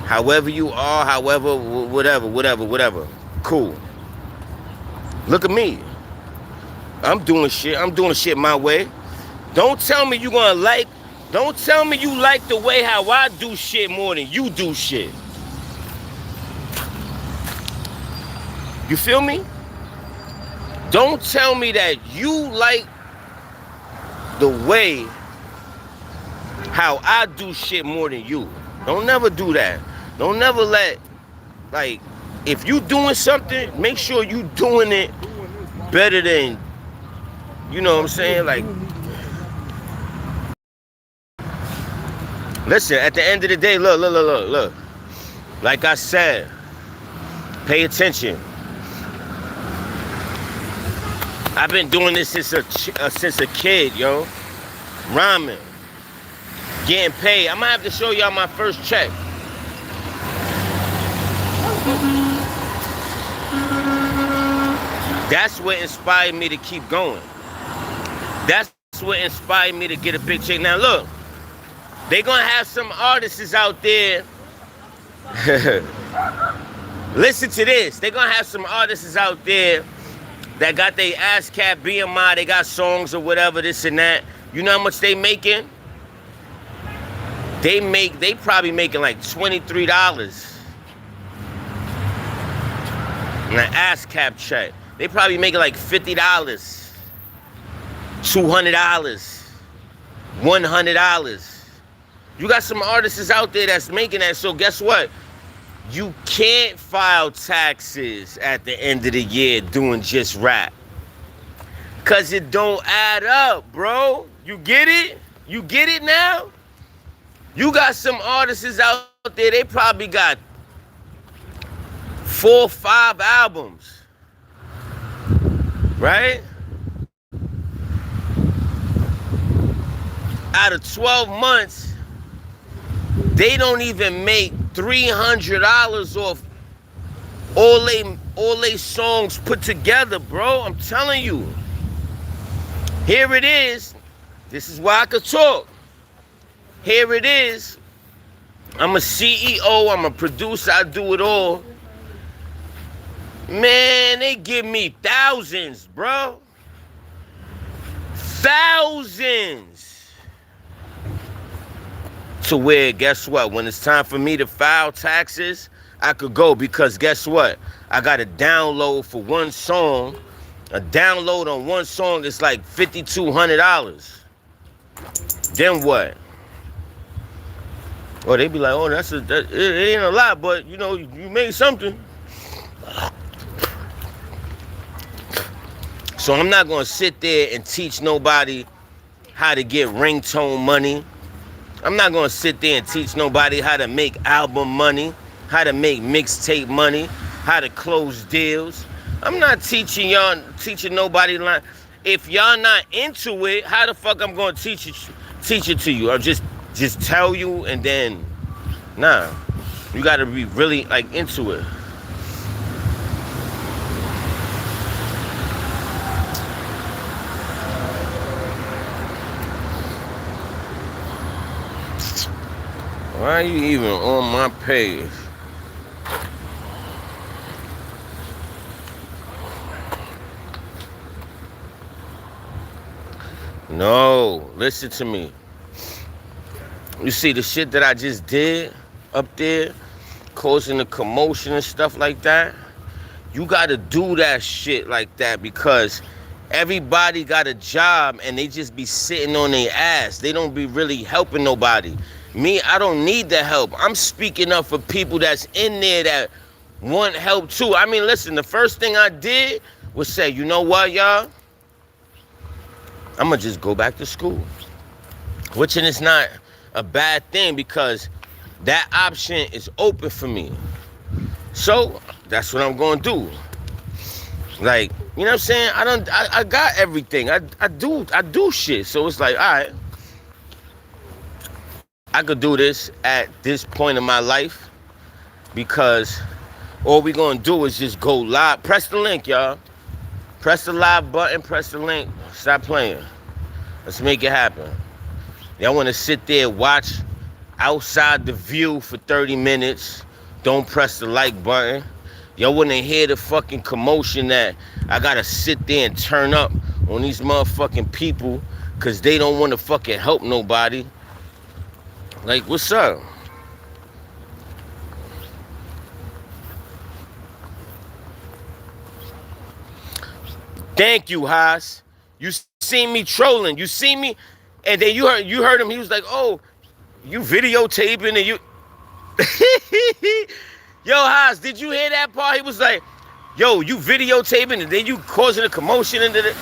However you are, however, whatever. Cool. Look at me. I'm doing shit my way. Don't tell me you like the way how I do shit more than you do shit. You feel me? Don't tell me that you like the way how I do shit more than you. Don't never do that. Don't never let, like, if you doing something, make sure you doing it better than, you know what I'm saying? Like, listen, at the end of the day, look. Like I said, pay attention. I've been doing this since a kid, yo. Rhyming. Getting paid. I'm gonna have to show y'all my first check. That's what inspired me to keep going. That's what inspired me to get a big check. Now look, they gonna have some artists out there. Listen to this. They gonna have some artists out there that got their ASCAP, BMI, they got songs or whatever, this and that. You know how much they making? They probably making like $23. And an ASCAP check. They probably making like $50, $200, $100. You got some artists out there that's making that, so guess what? You can't file taxes at the end of the year doing just rap. Cause it don't add up, bro. You get it? You get it now? You got some artists out there, they probably got 4 or 5 albums. Right? Out of 12 months, they don't even make $300 off all they songs put together, bro. I'm telling you. Here it is. This is why I could talk. Here it is. I'm a CEO. I'm a producer. I do it all. Man, they give me thousands, bro. Thousands. To where, guess what? When it's time for me to file taxes, I could go because guess what? I got a download for one song. A download on one song is like $5,200. Then what? Or they be like, oh, it ain't a lot, but you know, you made something. So I'm not gonna sit there and teach nobody how to get ringtone money. I'm not gonna sit there and teach nobody how to make album money, how to make mixtape money, how to close deals. I'm not teaching nobody like. If y'all not into it, how the fuck I'm gonna teach it to you? Or just tell you and then, nah. You gotta be really like into it. Why are you even on my page? No, listen to me. You see the shit that I just did up there, causing a commotion and stuff like that? You gotta do that shit like that because everybody got a job and they just be sitting on their ass. They don't be really helping nobody. Me, I don't need the help. I'm speaking up for people that's in there that want help too. I mean, listen, the first thing I did was say, you know what, y'all? I'm gonna just go back to school. Which and it's not a bad thing because that option is open for me. So that's what I'm gonna do. Like, you know what I'm saying? I got everything. I do shit. So it's like, all right. I could do this at this point in my life because all we gonna do is just go live. Press the link, y'all. Press the live button, press the link. Stop playing. Let's make it happen. Y'all wanna sit there, watch outside the view for 30 minutes. Don't press the like button. Y'all wanna hear the fucking commotion that I gotta sit there and turn up on these motherfucking people because they don't wanna fucking help nobody. Like, what's up? Thank you, Haas. You seen me trolling. You seen me, and then you heard him. He was like, "Oh, you videotaping and you." Yo, Haas, did you hear that part? He was like, "Yo, you videotaping and then you causing a commotion into the."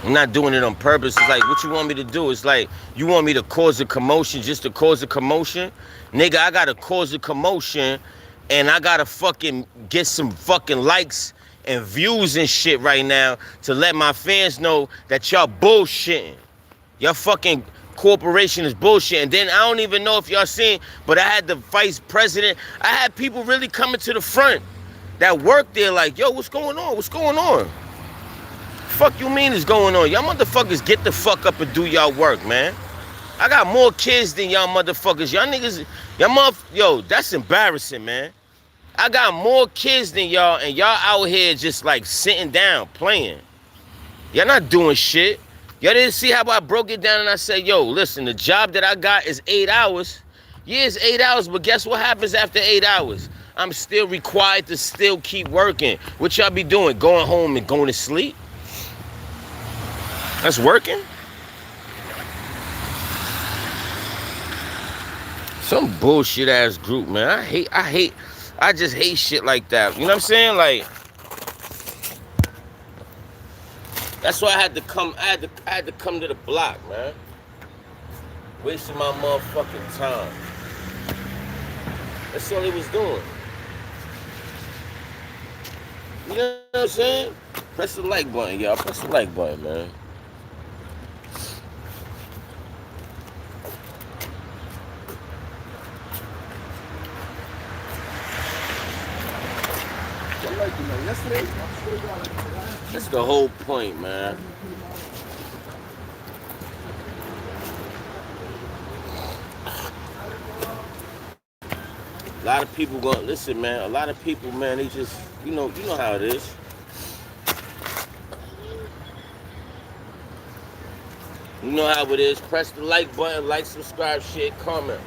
I'm not doing it on purpose. It's like, what you want me to do? It's like, you want me to cause a commotion just to cause a commotion? Nigga, I gotta cause a commotion and I gotta fucking get some fucking likes and views and shit right now to let my fans know that y'all bullshitting. Your fucking corporation is bullshit. And then I don't even know if y'all seen, but I had the vice president. I had people really coming to the front that work there like, yo, what's going on? What's going on? Fuck you mean is going on? Y'all motherfuckers get the fuck up and do y'all work, man. I got more kids than y'all motherfuckers. Y'all niggas, yo, that's embarrassing, man. I got more kids than y'all and y'all out here just like sitting down, playing. Y'all not doing shit. Y'all didn't see how I broke it down and I said, yo, listen, the job that I got is 8 hours. Yeah, it's 8 hours, but guess what happens after 8 hours? I'm still required to still keep working. What y'all be doing? Going home and going to sleep? That's working? Some bullshit ass group, man. I just hate shit like that. You know what I'm saying? Like, that's why I had to come to the block, man. Wasting my motherfucking time. That's all he was doing. You know what I'm saying? Press the like button, y'all. Press the like button, man. That's the whole point, man. A lot of people gonna listen, man. A lot of people, man, they just, you know how it is. You know how it is. Press the like button, like, subscribe, share, comment.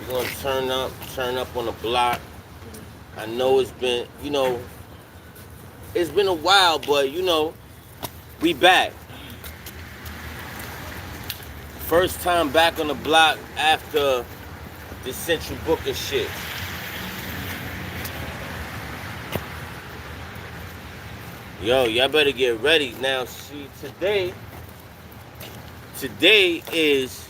We're gonna turn up on the block. I know it's been, it's been a while, but we back. First time back on the block after the Central Booker shit. Yo, y'all better get ready. Now, see, today is,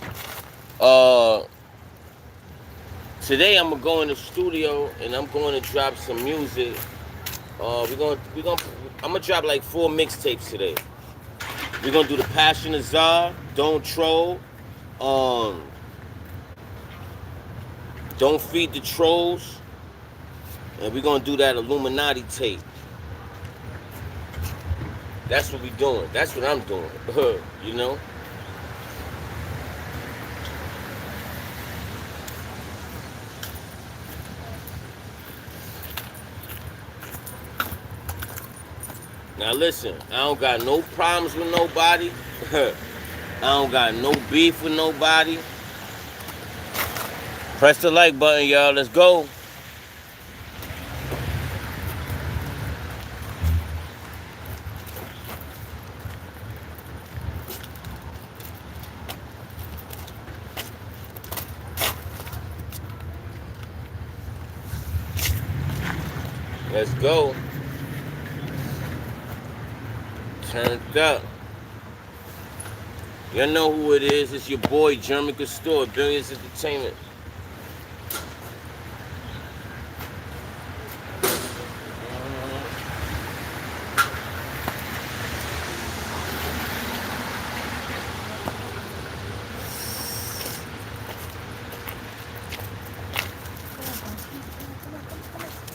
today I'm gonna go in the studio and I'm going to drop some music. I'm gonna drop like 4 mixtapes today. We're gonna do the Passion of Czar, Don't Troll, Don't Feed the Trolls, and we're gonna do that Illuminati tape. That's what we doing. That's what I'm doing. Now listen, I don't got no problems with nobody. I don't got no beef with nobody. Press the like button, y'all. Let's go. Let's go. Turned up. Y'all know who it is. It's your boy, Jermin Costor, Billions Entertainment.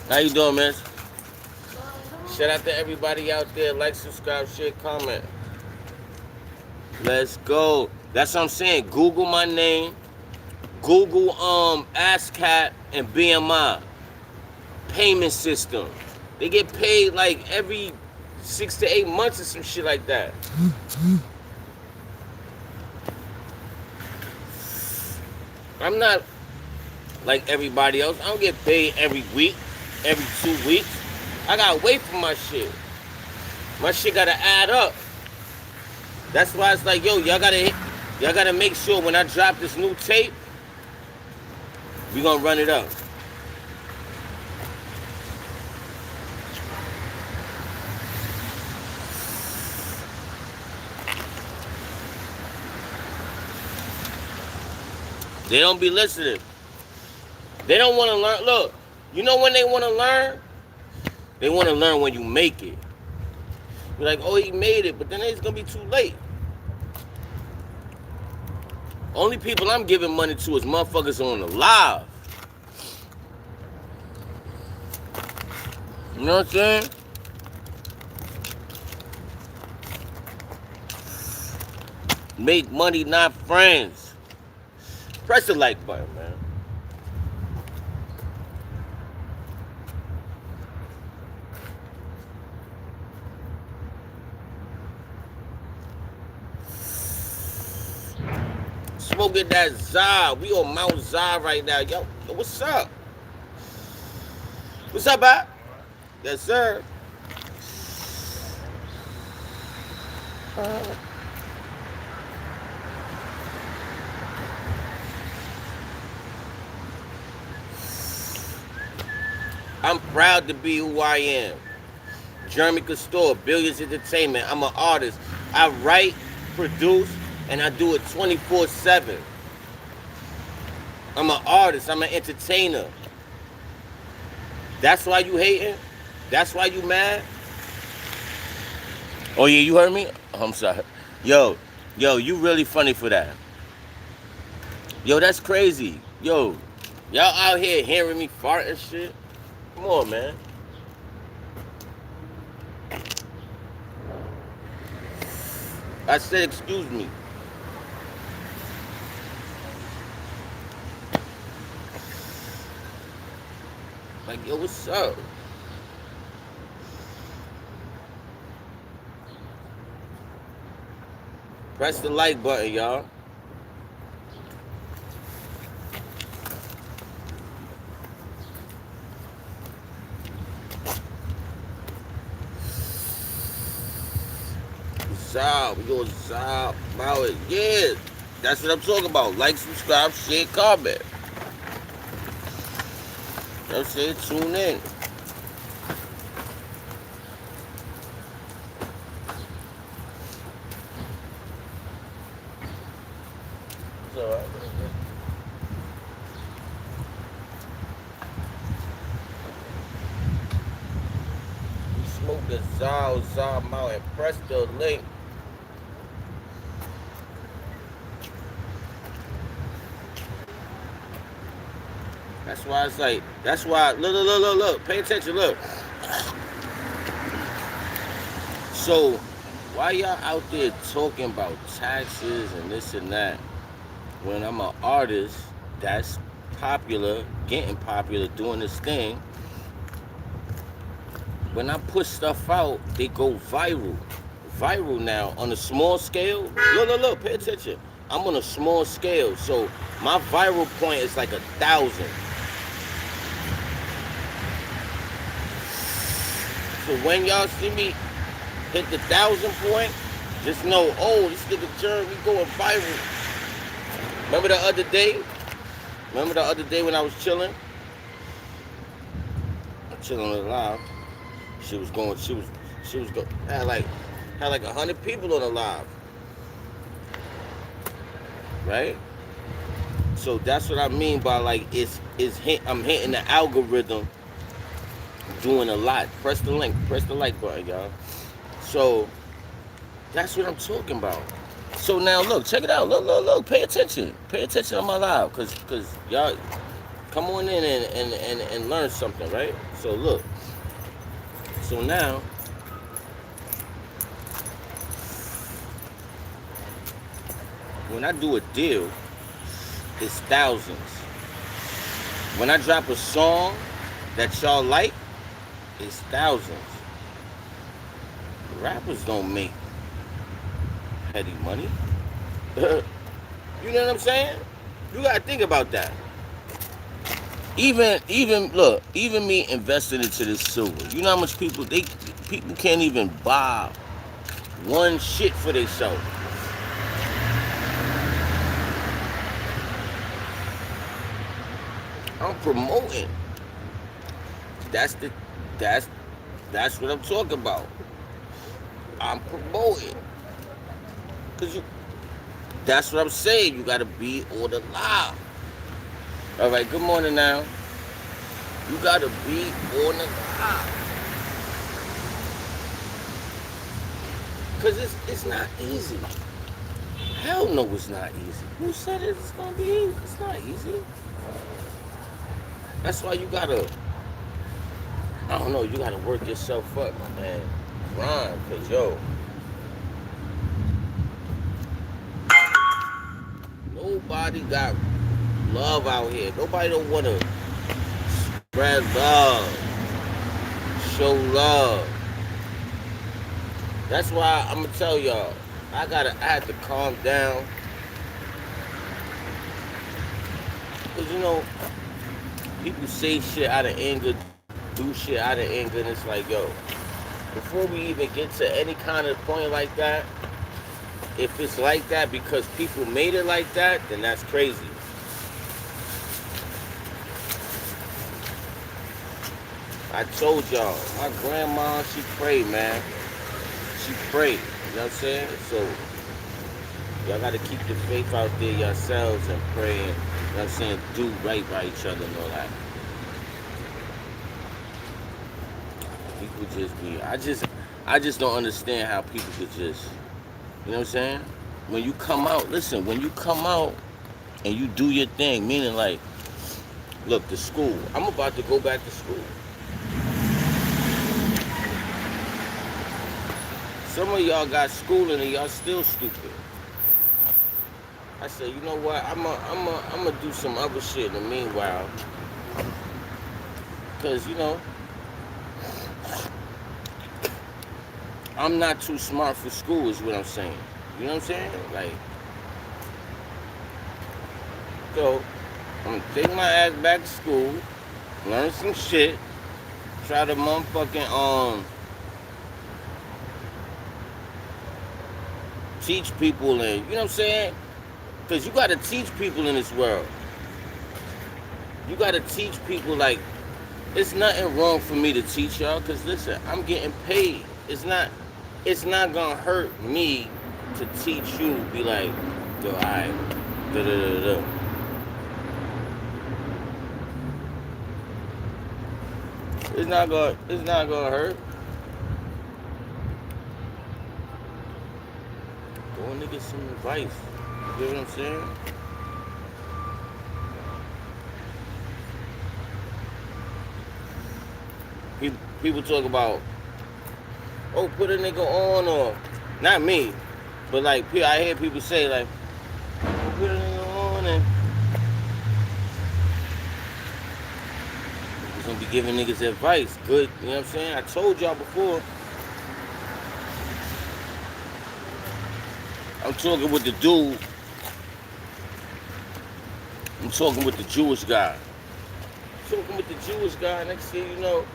How you doing, man? Shout out to everybody out there. Like, subscribe, share, comment. Let's go. That's what I'm saying. Google my name. Google ASCAP and BMI. Payment system. They get paid like every 6 to 8 months or some shit like that. I'm not like everybody else. I don't get paid every week, every 2 weeks. I gotta wait for my shit. My shit gotta add up. That's why it's like, yo, y'all gotta make sure when I drop this new tape, we gonna run it up. They don't be listening. They don't want to learn. Look, you know when they want to learn? They want to learn when you make it. You're like, oh, he made it, but then it's going to be too late. Only people I'm giving money to is motherfuckers on the live. You know what I'm saying? Make money, not friends. Press the like button, man. smoking that Za. We on Mount Za right now. Yo, what's up? What's up, Bob? Yes, sir. I'm proud to be who I am. Jermin Costor, Billions Entertainment. I'm an artist. I write, produce, and I do it 24/7. I'm an artist. I'm an entertainer. That's why you hating? That's why you mad? Oh yeah, you heard me? Oh, I'm sorry. Yo, you really funny for that. Yo, that's crazy. Yo, y'all out here hearing me fart and shit? Come on, man. I said excuse me. Like, yo, what's up? Press the like button, y'all. Zob, we go zob about it. Yeah, that's what I'm talking about. Like, subscribe, share, comment. You know what I'm saying? Tune in. It's all right. We smoke the zob out and press the link. That's why it's like, that's why, look, pay attention, look. So, why y'all out there talking about taxes and this and that, when I'm an artist that's popular, getting popular, doing this thing? When I put stuff out, they go viral. Viral now, on a small scale. Look, pay attention. I'm on a small scale, so my viral point is like 1,000. So when y'all see me hit the 1,000 point, just know, oh, this nigga Jermin, we going viral. Remember the other day? When I was chilling? I'm chilling on the live. She was going, had like 100 people on the live. Right? So that's what I mean by like, I'm hitting the algorithm, doing a lot. Press the link, press the like button, y'all. So that's what I'm talking about. So now look, check it out. Look, pay attention on my live, cause y'all come on in and learn something, right? So look. So now when I do a deal, it's thousands. When I drop a song that y'all like, it's thousands. Rappers don't make petty money. You know what I'm saying? You gotta think about that. Even me investing into this silver. You know how much people can't even buy one shit for themselves. I'm promoting. That's what I'm talking about. I'm promoting. That's what I'm saying. You gotta be on the live. All right, good morning now. You gotta be on the live. Cause it's not easy. Hell no, it's not easy. Who said it's gonna be easy? It's not easy. That's why you gotta, I don't know, you gotta work yourself up, man. Grind, cause yo, nobody got love out here. Nobody don't wanna spread love, show love. That's why I'm gonna tell y'all, I had to calm down Because, you know, people say shit out of anger, do shit out of anger, and it's like, yo, before we even get to any kind of point like that, if it's like that because people made it like that, then that's crazy. I told y'all, my grandma, she prayed, man. She prayed, you know what I'm saying? So, y'all gotta keep the faith out there yourselves and pray and, you know what I'm saying, do right by each other and all that. People just be, I just don't understand how people could just, you know what I'm saying? When you come out, listen, when you come out and you do your thing, meaning like, look, the school, I'm about to go back to school. Some of y'all got schooling and y'all still stupid. I said, you know what? I'm gonna do some other shit in the meanwhile. Cause, you know, I'm not too smart for school is what I'm saying. You know what I'm saying? Like, so, I'm gonna take my ass back to school, learn some shit, try to motherfucking, teach people and, you know what I'm saying? Because you got to teach people in this world. You got to teach people, like, it's nothing wrong for me to teach y'all, because listen, I'm getting paid. It's not going to hurt me to teach you, be like, yo, all right, da-da-da-da. It's not gonna hurt. Go and get some advice. You know what I'm saying? People talk about, oh, put a nigga on, or not me, but like I hear people say like, oh, put a nigga on, and he's gonna be giving niggas advice. Good, you know what I'm saying? I told y'all before. I'm talking with the dude. I'm talking with the Jewish guy. Next thing you know,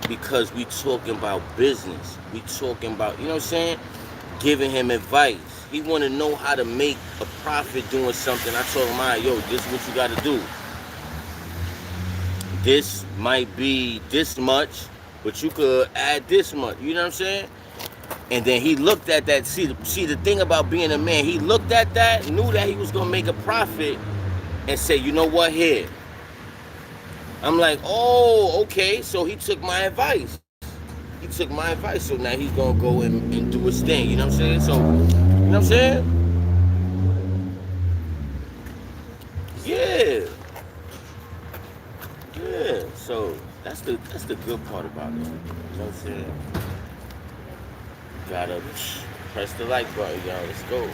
because we talking about business. We talking about, you know what I'm saying? Giving him advice. He want to know how to make a profit doing something. I told him, all right, yo, this is what you got to do. This might be this much, but you could add this much. You know what I'm saying? And then he looked at that. See the thing about being a man, he looked at that, knew that he was going to make a profit, and said, you know what, here. I'm like, oh, okay. So he took my advice. So now he's going to go and do his thing. You know what I'm saying? So, you know what I'm saying? Yeah. So that's the good part about it. You know what I'm saying? Gotta press the like button, y'all. Let's go.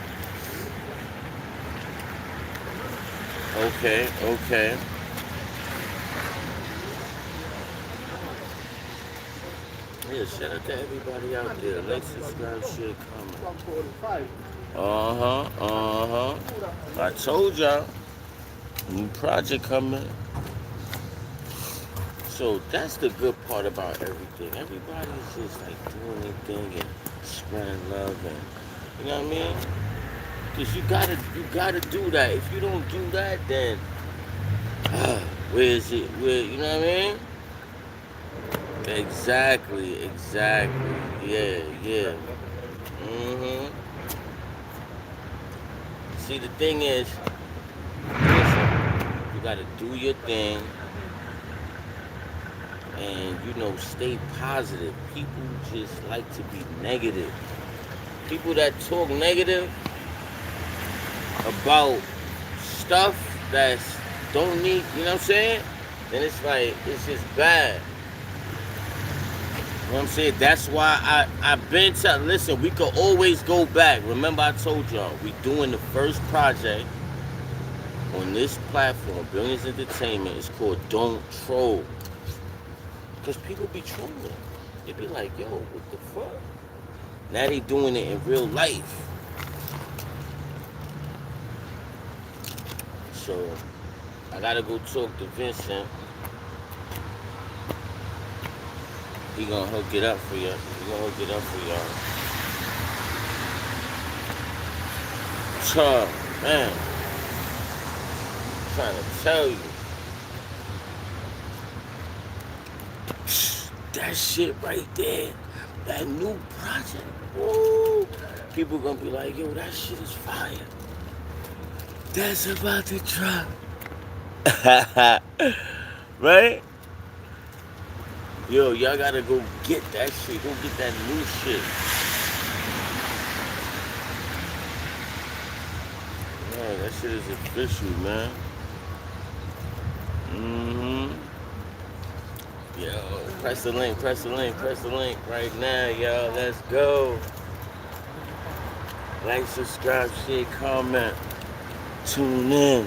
Okay. Yeah, shout out to everybody out there. Like, subscribe, share, comment. I told y'all, new project coming. So that's the good part about everything. Everybody's just like doing their thing and spreading love, and you know what I mean? Cause you gotta do that. If you don't do that, then where is it? Where, you know what I mean? Exactly. Yeah. See, the thing is, listen, you gotta do your thing. And, you know, stay positive. People just like to be negative. People that talk negative about stuff that don't need, you know what I'm saying? Then it's like, it's just bad. You know what I'm saying? That's why I've been telling, listen, we could always go back. Remember I told y'all, we doing the first project on this platform, Billions Entertainment. It's called Don't Troll. Because people be trolling. They be like, yo, what the fuck? Now they doing it in real life. So I gotta go talk to Vincent. He gonna hook it up for y'all. So, man, I'm trying to tell you. That shit right there, that new project, woo, people gonna be like, yo, that shit is fire. That's about to drop. Right? Yo, y'all gotta go get that shit. Go get that new shit. Man, that shit is official, man. Yo, press the link right now, y'all. Let's go. Like, subscribe, share, comment. Tune in.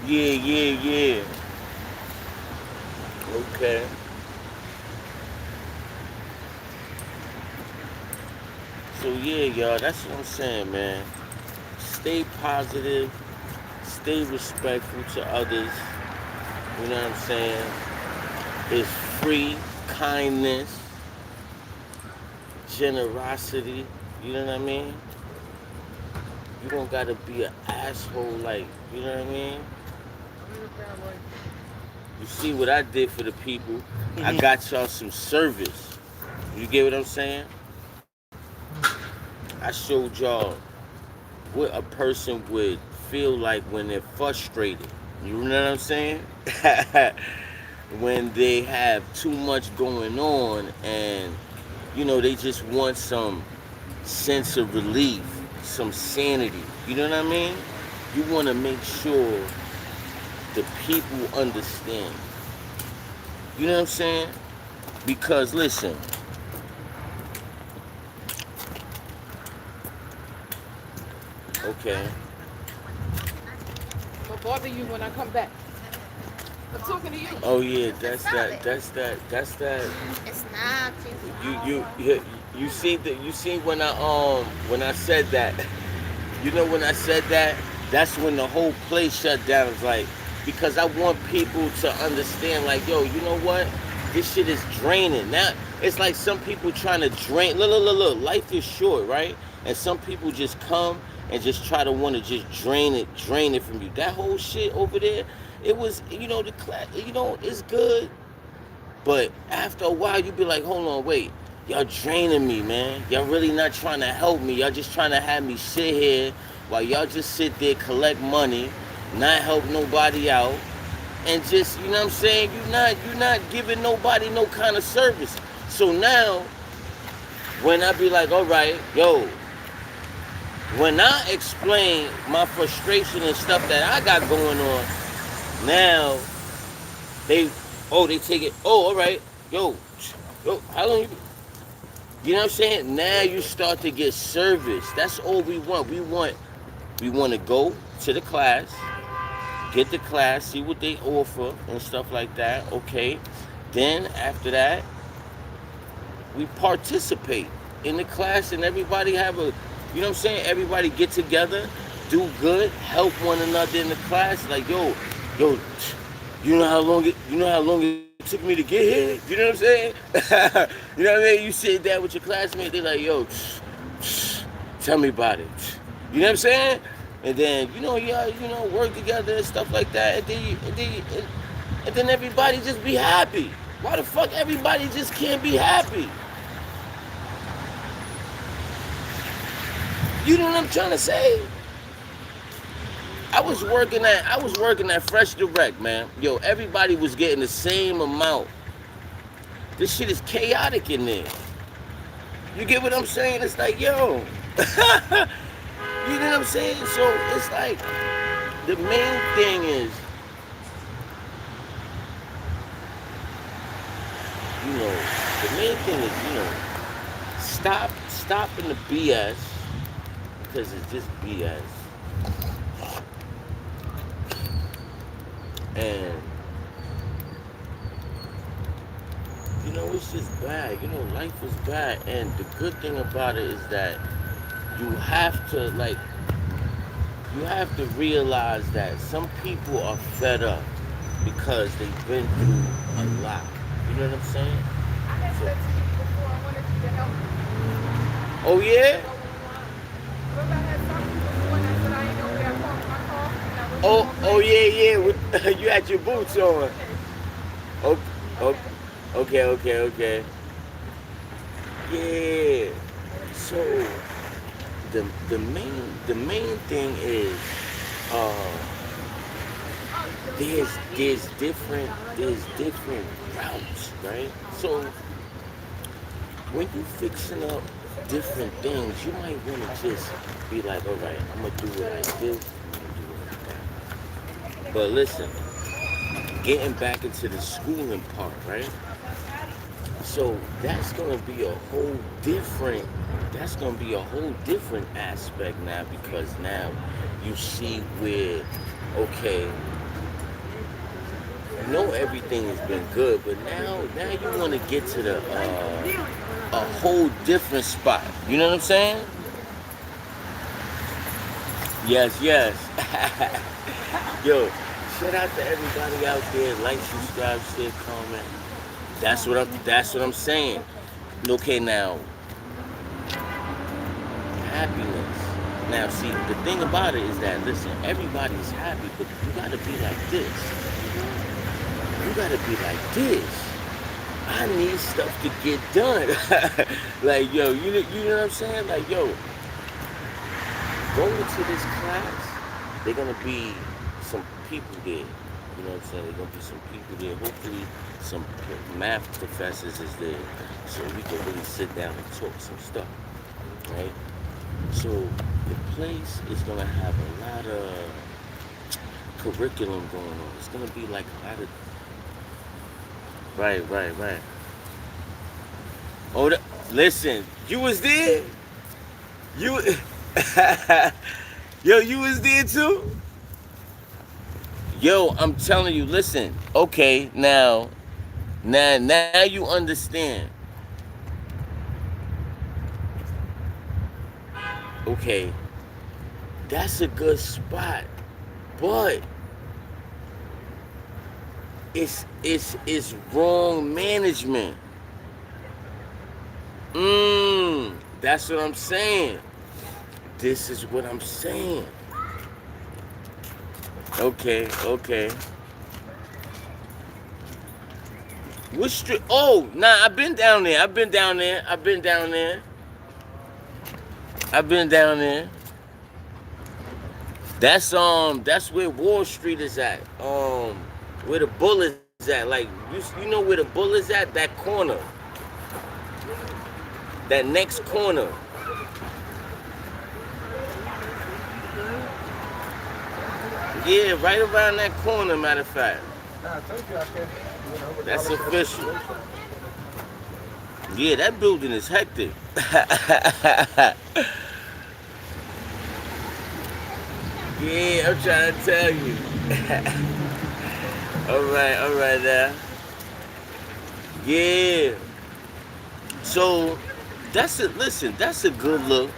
Yeah. Okay. So yeah, y'all, that's what I'm saying, man. Stay positive, stay respectful to others. You know what I'm saying? It's free kindness, generosity. You know what I mean? You don't gotta be an asshole, like, you know what I mean? You see what I did for the people? I got y'all some service. You get what I'm saying? I showed y'all what a person would feel like when they're frustrated. You know what I'm saying? When they have too much going on and, you know, they just want some sense of relief, some sanity. You know what I mean? You want to make sure the people understand. You know what I'm saying? Because, listen, okay. I'll bother you when I come back. I'm talking to you. Oh yeah, that's that. It's not. You see when I said that. You know when I said that, that's when the whole place shut down. It's like, because I want people to understand, like, yo, you know what? This shit is draining. Now it's like some people trying to drain. Look. Life is short, right? And some people just come and just try to want to just drain it from you. That whole shit over there, it was, you know, the class, you know, it's good. But after a while, you be like, hold on, wait. Y'all draining me, man. Y'all really not trying to help me. Y'all just trying to have me sit here while y'all just sit there, collect money, not help nobody out, and just, you know what I'm saying? You're not giving nobody no kind of service. So now, when I be like, all right, yo, when I explain my frustration and stuff that I got going on, now they take it, all right, yo, how long you know what I'm saying? Now you start to get service. That's all we want. We want to go to the class, get the class, see what they offer and stuff like that. Okay. Then after that, we participate in the class and everybody have a, you know what I'm saying? Everybody get together, do good, help one another in the class. Like, yo, you know how long it took me to get here? You know what I'm saying? You know what I mean? You sit down with your classmate, they're like, yo, tell me about it. You know what I'm saying? And then, you know, y'all, work together and stuff like that. And then everybody just be happy. Why the fuck everybody just can't be happy? You know what I'm trying to say? I was working at Fresh Direct, man. Yo, everybody was getting the same amount. This shit is chaotic in there. You get what I'm saying? It's like, yo. You know what I'm saying? So it's like, the main thing is, stopping the BS, because it's just BS. And, it's just bad. Life is bad. And the good thing about it is that you have to, you have to realize that some people are fed up because they've been through a lot. You know what I'm saying? I had So, said to you before, I wanted you to help me. oh yeah? Remember I had something before and I said I didn't know where I parked my car? And I went Oh, the wrong oh way? yeah. With, you had your boots on. Okay, okay. Yeah. So the main thing is there's different routes, right? So when you fixing up different things, you might want to just be like, all right, I'm gonna do it like this, I'm gonna do it like that. But listen, getting back into the schooling part, right? So that's gonna be a whole different aspect now, because now you see where, okay, you know everything has been good, but now you want to get to the a whole different spot. You know what I'm saying? Yes. Yo, shout out to everybody out there. Like, subscribe, share, comment. That's what I'm saying. Okay, now happiness. Now, see, the thing about it is that, listen, everybody's happy, but you gotta be like this. You gotta be like this. I need stuff to get done. Like, yo, you know what I'm saying? Like, yo, go into this class. They're gonna be some people there. You know what I'm saying? There's gonna be some people there. Hopefully, some math professors is there, so we can really sit down and talk some stuff, right? So the place is gonna have a lot of curriculum going on. It's gonna be like a lot of right. Oh, listen, you was there? You, yo, you was there too? Yo, I'm telling you, listen. Okay, now you understand. Okay, that's a good spot, but it's wrong management. That's what I'm saying. This is what I'm saying. Okay. What street? Oh, nah, I've been down there. That's where Wall Street is at. Where the Bull is at. Like, you know where the Bull is at? That corner. That next corner. Yeah, right around that corner, matter of fact. That's official. Yeah, that building is hectic. Yeah, I'm trying to tell you. All right now. Yeah. So, that's a good look.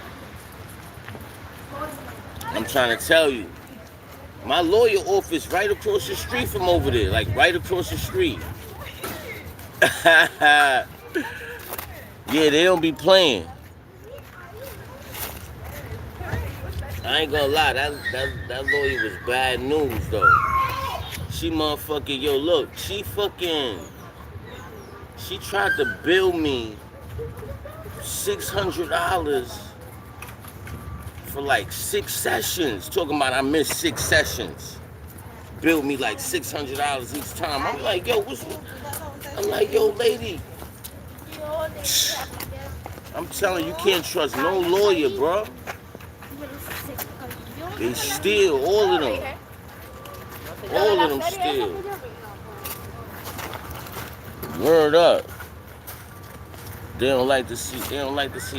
I'm trying to tell you. My lawyer office right across the street from over there, like right across the street. Yeah, they don't be playing. I ain't gonna lie, that lawyer was bad news though. She motherfucking, yo, look, she tried to bill me $600 for like 6 sessions. Talking about I missed 6 sessions. Billed me like $600 each time. I'm like, yo, lady. I'm telling you, you can't trust no lawyer, bro. They steal, all of them. All of them steal. Word up. They don't like to see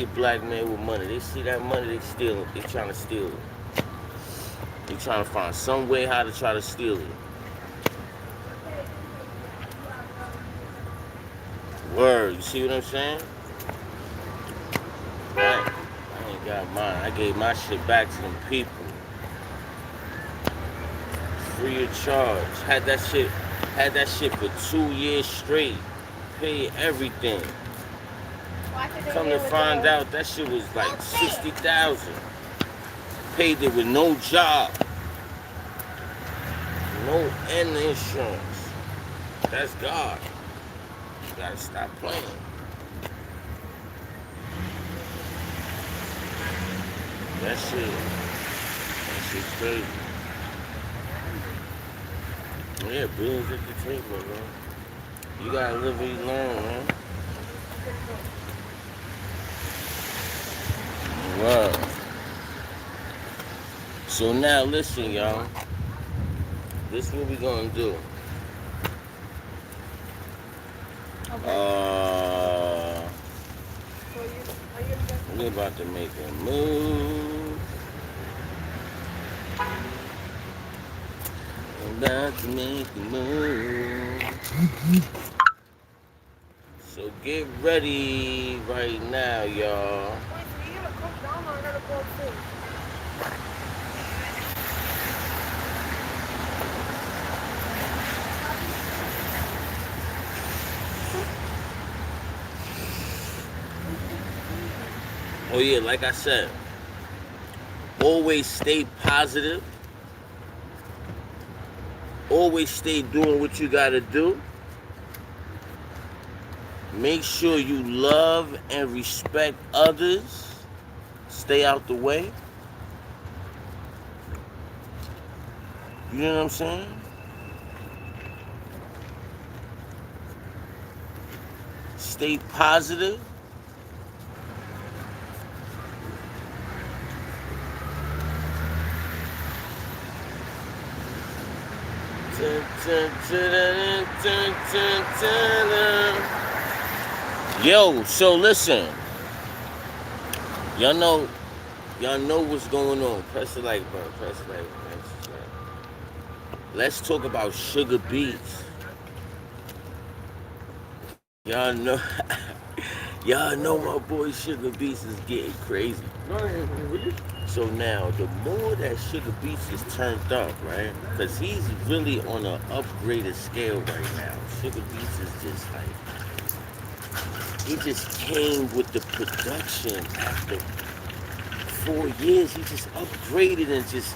a black man with money. They see that money, they steal it. They trying to steal it. They trying to find some way how to try to steal it. Word, you see what I'm saying? I ain't got mine. I gave my shit back to them people. free of charge. Had that shit for 2 years straight. Paid everything. Why should they Come deal to with find that? out, that shit was like 60,000. Paid it with no job, no end insurance. That's God. You gotta stop playing. That shit's crazy. Yeah, billions at the table, man. You gotta live where you learn, man. Wow. So now listen, y'all. This is what we gonna do. We about to make a move. About to make a move. So get ready right now, y'all. Oh yeah, like I said, always stay positive. Always stay doing what you gotta do. Make sure you love and respect others. Stay out the way. You know what I'm saying? Stay positive. Yo, so listen. Y'all know what's going on. Press the like button. Press the like button. Let's talk about sugar beets. Y'all know my boy Sugar Beats is getting crazy. So now, the more that Sugar Beats is turned up, right? Because he's really on an upgraded scale right now. Sugar Beats is just like, he just came with the production after 4 years. He just upgraded and just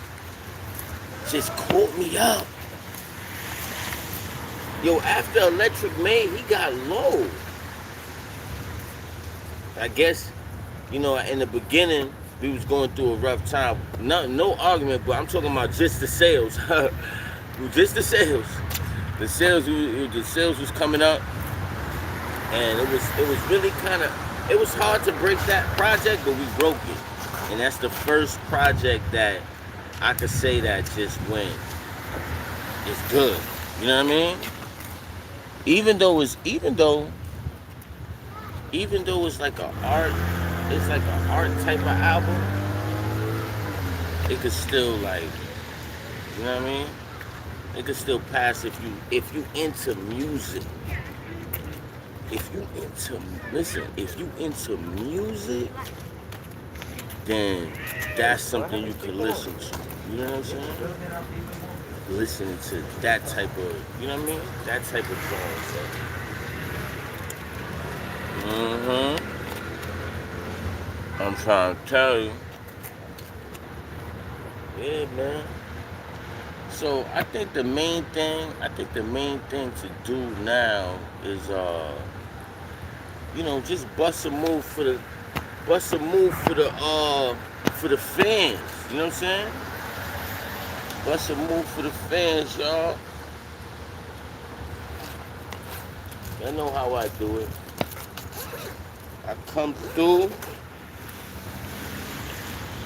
caught me up. Yo, after Electric Made, he got low. I guess, in the beginning, we was going through a rough time. No argument, but I'm talking about just the sales. Just the sales. The sales was coming up, and it was really kind of, it was hard to break that project, but we broke it. And that's the first project that I could say that just went, it's good. You know what I mean? Even though it's like an art type of album, it could still, like, you know what I mean? It could still pass if you into music. If you into music, then that's something you can listen to. You know what I'm saying? Listening to that type of, you know what I mean? That type of song. I'm trying to tell you. Yeah, man. So I think the main thing to do now is just bust a move for the fans. You know what I'm saying? Bust a move for the fans, y'all. Y'all know how I do it. I come through.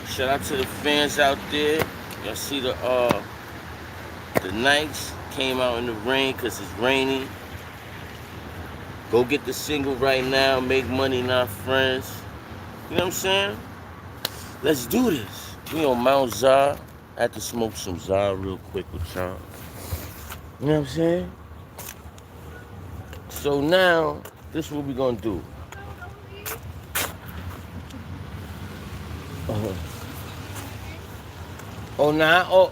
Shout out to the fans out there. Y'all see the Nikes came out in the rain because it's rainy. Go get the single right now. Make money, not friends. You know what I'm saying? Let's do this. We on Mount Zar. I had to smoke some Zar real quick with y'all. You know what I'm saying? So now, this is what we gonna do. Oh, now,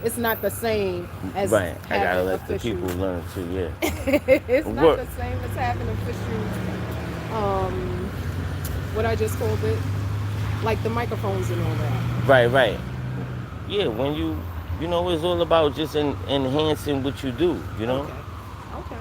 it's not the same as Right. I gotta having let the official. people learn too. Yeah. It's not What? the same as having official. What I just called it, like the microphones and all that. Right. Right. Yeah. When you know, it's all about just enhancing what you do. You know. Okay.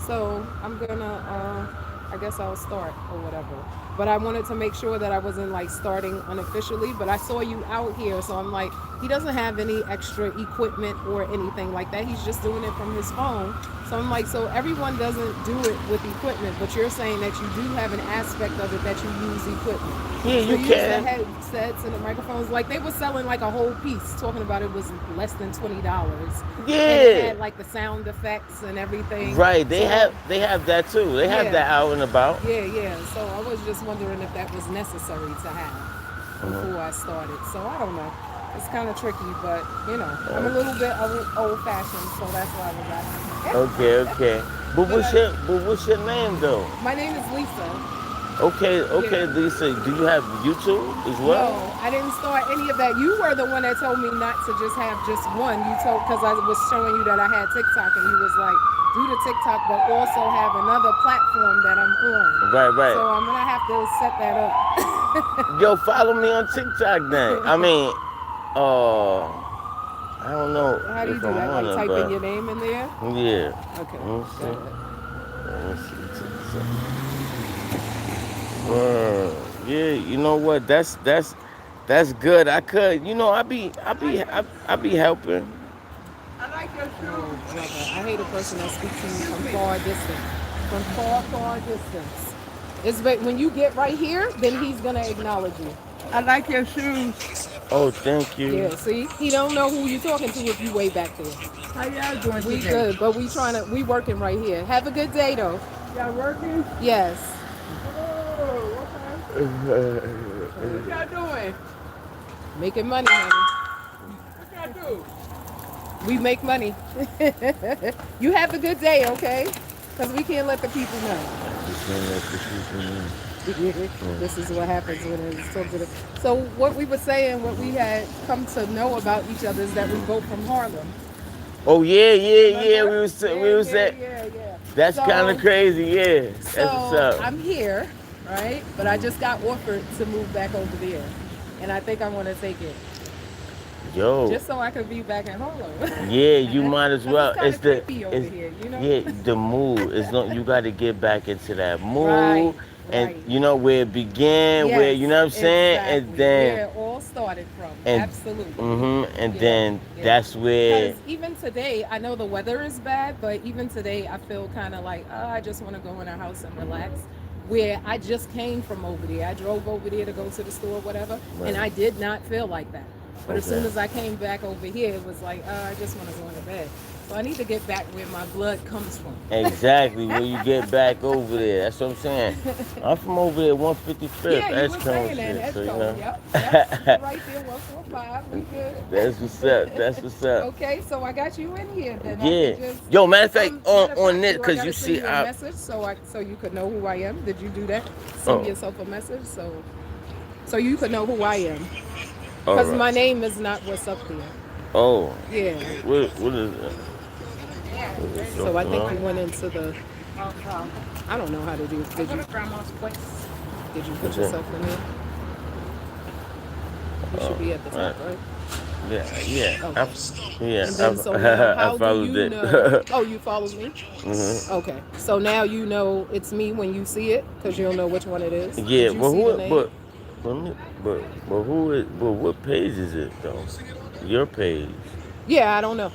So I'm gonna, I guess I'll start or whatever. But I wanted to make sure that I wasn't like starting unofficially. But I saw you out here, so I'm like, he doesn't have any extra equipment or anything like that. He's just doing it from his phone. So I'm like, so everyone doesn't do it with equipment, but you're saying that you do have an aspect of it that you use equipment. Yeah, So you use the can. headsets and the microphones. Like they were selling like a whole piece, talking about it was less than $20. And it Yeah. had like the sound effects and everything. Right. They So, have that too. They have Yeah. that out and about. Yeah. So I was just wondering if that was necessary to have before I started. So I don't know. It's kind of tricky, but you know, I'm a little bit old-fashioned, so that's why I was asking. Okay. But what's your name though? My name is Lisa. Okay, Yeah. Lisa. Do you have YouTube as well? No, I didn't start any of that. You were the one that told me not to just have just one. You told, because I was showing you that I had TikTok, and you was like, do the TikTok, but also have another platform that I'm on. Right. So I'm gonna have to set that up. Yo, follow me on TikTok then. I mean, I don't know How do you if do I'm that? on Like it, type but in your name in there? yeah. Okay. Let me see. Got Let me see. Yeah, you know what? That's good. I could, I be helping. I like your shoes. I hate a person that speaks to me from far distance. From far distance. It's when you get right here, then he's gonna acknowledge you. I like your shoes. Oh, thank you. Yeah, see, he don't know who you talking to if you way back there. How y'all doing We today? good, but we working right here. Have a good day though. Y'all working? Yes. Oh, okay. What y'all doing? Making money, honey. What y'all do? We make money. You have a good day, okay? Because we can't let the people know. This is what happens when it's talking to. So what we were saying, what we had come to know about each other is that we both from Harlem. Oh yeah. Remember? We was at. Yeah. That's So- kind of crazy. Yeah. That's So what's up. I'm here, right? But I just got offered to move back over there, and I think I want to take it Yo. just so I could be back in Harlem. Yeah, you might as 'Cause well. it's kinda creepy over here, you know? Yeah, the mood. You got to get back into that mood, Right, and right. you know where it began, where Yes, you know what I'm saying, exactly. and then where it all started from. and Absolutely. and Yeah, then yeah. that's where. Because even today, I know the weather is bad, but even today, I feel kind of like, I just want to go in a house and relax. Where I just came from over there. I drove over there to go to the store, whatever, and I did not feel like that. But as soon Okay. as I came back over here, it was like, I just want to go into bed. So I need to get back where my blood comes from. Exactly, when you get back over there. That's what I'm saying. I'm from over there, 155th. Yeah, you Edgecombe were saying that. shit, That's so, you cool. know. Yep. Right there, 145. We good. That's what's up. Okay, so I got you in here then. I Yeah. could just, Yo, matter of fact, matter of on fact, this, do I because gotta you send see, you a message so you could know who I am. Did you do that? Send yourself a message so you could know who I am. Because my name is not what's up there. Oh. Yeah. What is it? So I think you went into the. I don't know how to do it. Did you? Grandma's place. Did you put yourself in there? You should be at the top, right? Yeah. Okay. And then so now, how do you know? Oh, you followed me? Okay. So now you know it's me when you see it, because you'll know which one it is. Yeah, Did you well, see the name? what page is it though? Your page. Yeah, I don't know.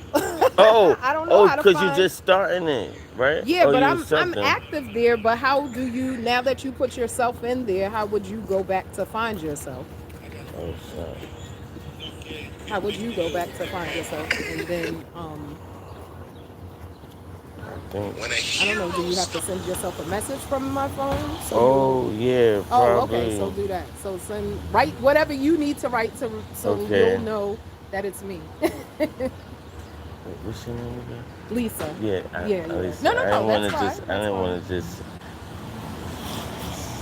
Oh, I don't know how to because find. you're just starting it, right? Yeah, Oh, but you're I'm something. active there. But how do you, now that you put yourself in there, how would you go back to find yourself? Oh, son. How would you go back to find yourself? And then I think. I don't know. Do you have to send yourself a message from my phone? So Oh, yeah, Oh, probably. okay. So do that. So write whatever you need to write so Okay. you'll know that it's me. What's your name again? Lisa. Yeah. Yeah. Lisa. No, I didn't want to that's just. fine. I didn't That's want to just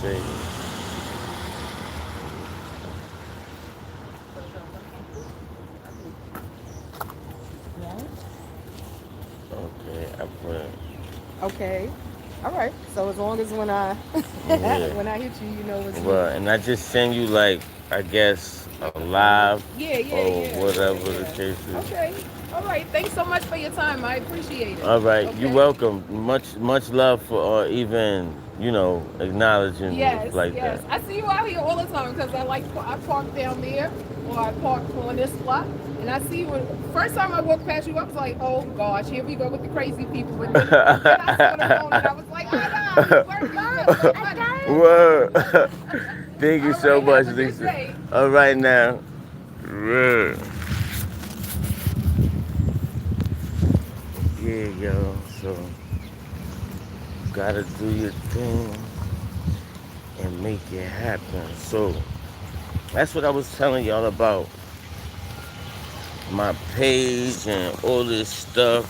say. I put, Okay. All right. So as long as when I yeah. when I hit you, you know it's Well, me. and I just send you like, I guess, a live Yeah, yeah, or yeah, whatever yeah, the yeah. case is. Okay. All right. Thanks so much for your time. I appreciate it. All right, you're Okay. welcome. Much love for even acknowledging me Yes, like yes. that. I see you out here all the time because I park down there or I park on this block and I see you. First time I walked past you, I was like, oh gosh, here we go with the crazy people. But then I saw the phone and I was like, oh no, you working? You better make money. Word. Thank you All so right, much, have a good Lisa. day. All right now. Word. Yeah, yo. So gotta do your thing and make it happen. So that's what I was telling y'all about my page and all this stuff.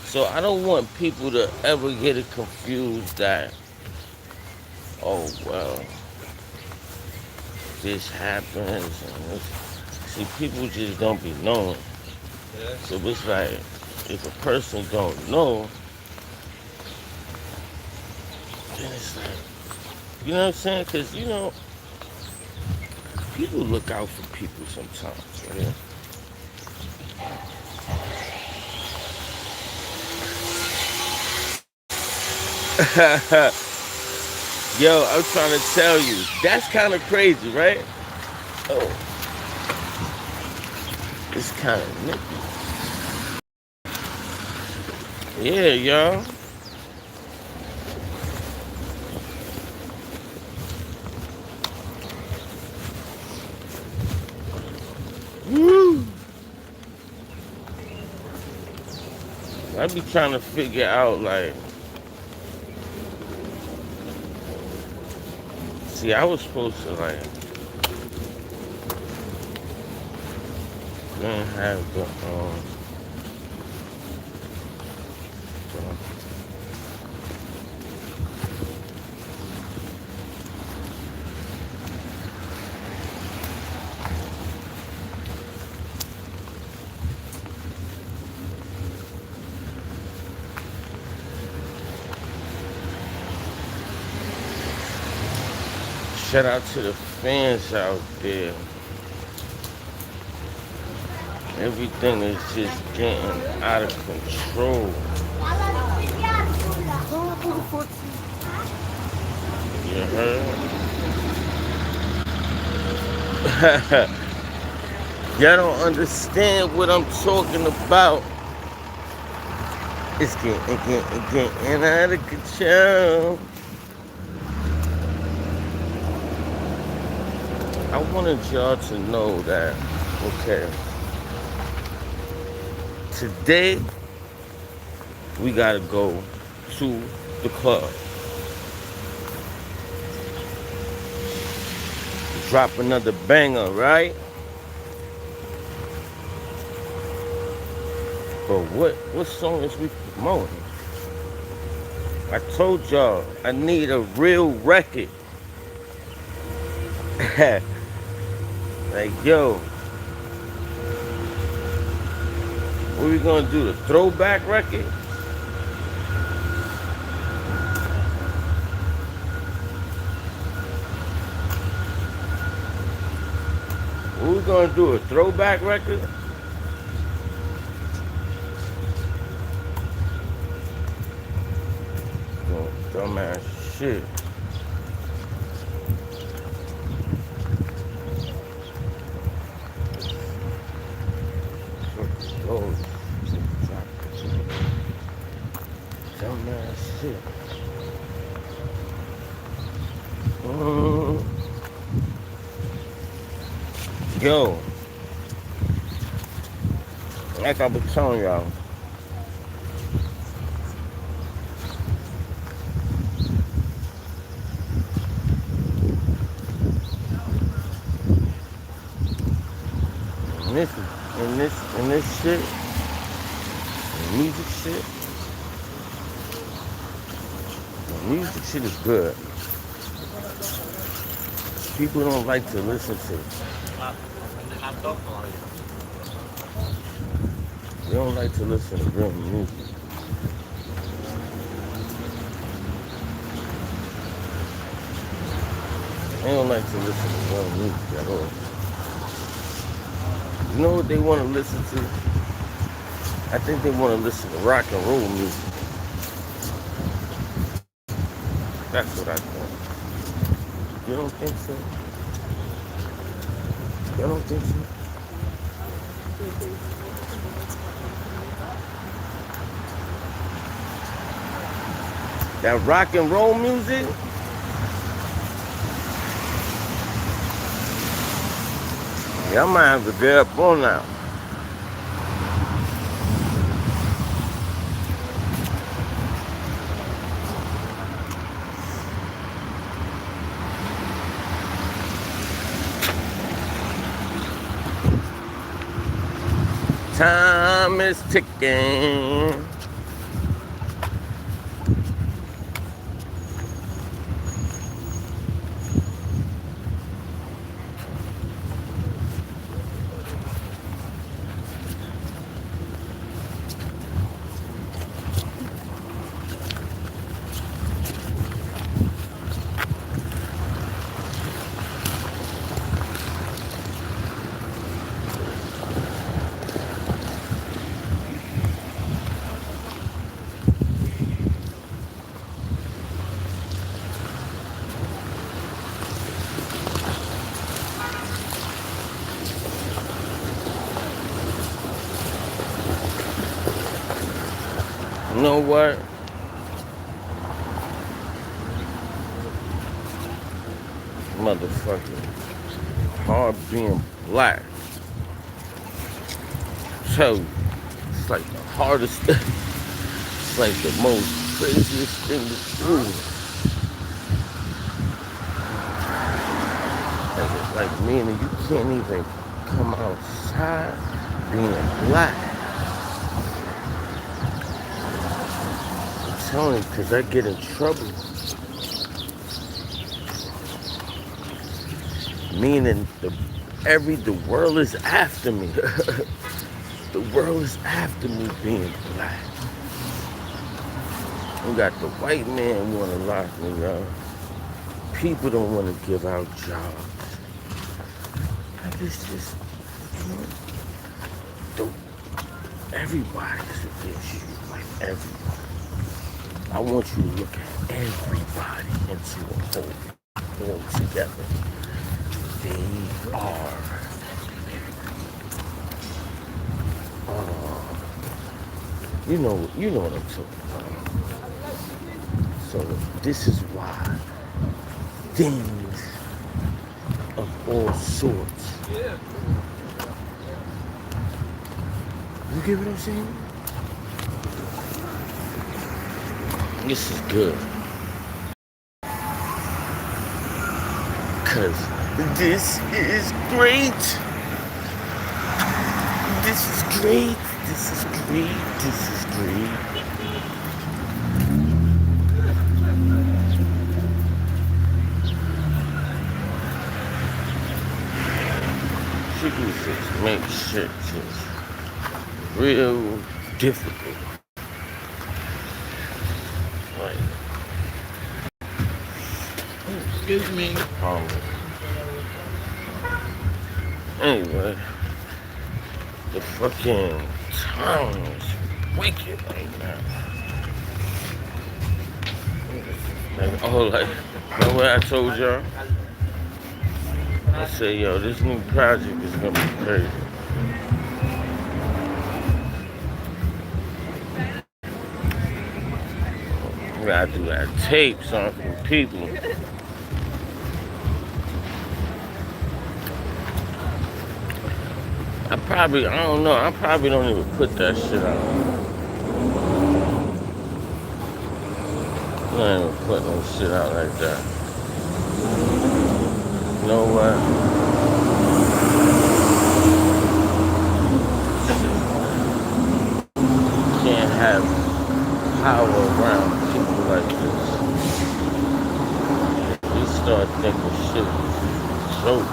So I don't want people to ever get it confused that, oh well, this happens and this. See, people just don't be knowing. So it's like, if a person don't know, then it's like, you know what I'm saying? Because, people look out for people sometimes, right? Yo, I'm trying to tell you, that's kind of crazy, right? Oh, it's kind of nippy. Yeah, y'all. Woo! I be trying to figure out, like, see, I was supposed to, like, then have the, shout out to the fans out there. Everything is just getting out of control. You heard? Y'all don't understand what I'm talking about. It's getting out of control. I wanted y'all to know that, okay, today we gotta go to the club. Drop another banger, right? But what song is we promoting? I told y'all I need a real record. Like, yo, what we gonna do? The throwback record? What we gonna do? A throwback record? Oh, dumbass shit. Oh, dumbass shit. Yo, like I was telling y'all, in this shit, music shit, music shit is good. People don't like to listen to it. They don't like to listen to real music. They don't like to listen to real music at all. You know what they want to listen to? I think they want to listen to rock and roll music. That's what I think. You don't think so? You don't think so? That rock and roll music? Yeah, I might have to get up on now. Time is ticking. You know what? Motherfucker. Hard being black. So, it's like the hardest thing. It's like the most craziest thing to do. Like meaning you can't even come outside being black. I'm telling you, because I get in trouble. Meaning the world is after me. The world is after me being black. We got the white man want to lock me up. People don't want to give out jobs. Like it's just, everybody's an issue. Like everybody. I want you to look at everybody into a whole together. They are you know what I'm talking about. So this is why things of all sorts. You get what I'm saying? This is good. Cause this is great. This is great. This is great. This is great. Chicken just make shit just real difficult. Like, excuse me. Anyway, the fucking town is wicked right now. Like, remember what I told y'all? I said, yo, this new project is gonna be crazy. We gotta do that tapes on some people. I don't know, I probably don't even put that shit out. I don't even put no shit out like that. You know what? Can't have power around people like this. We start thinking shit is a joke.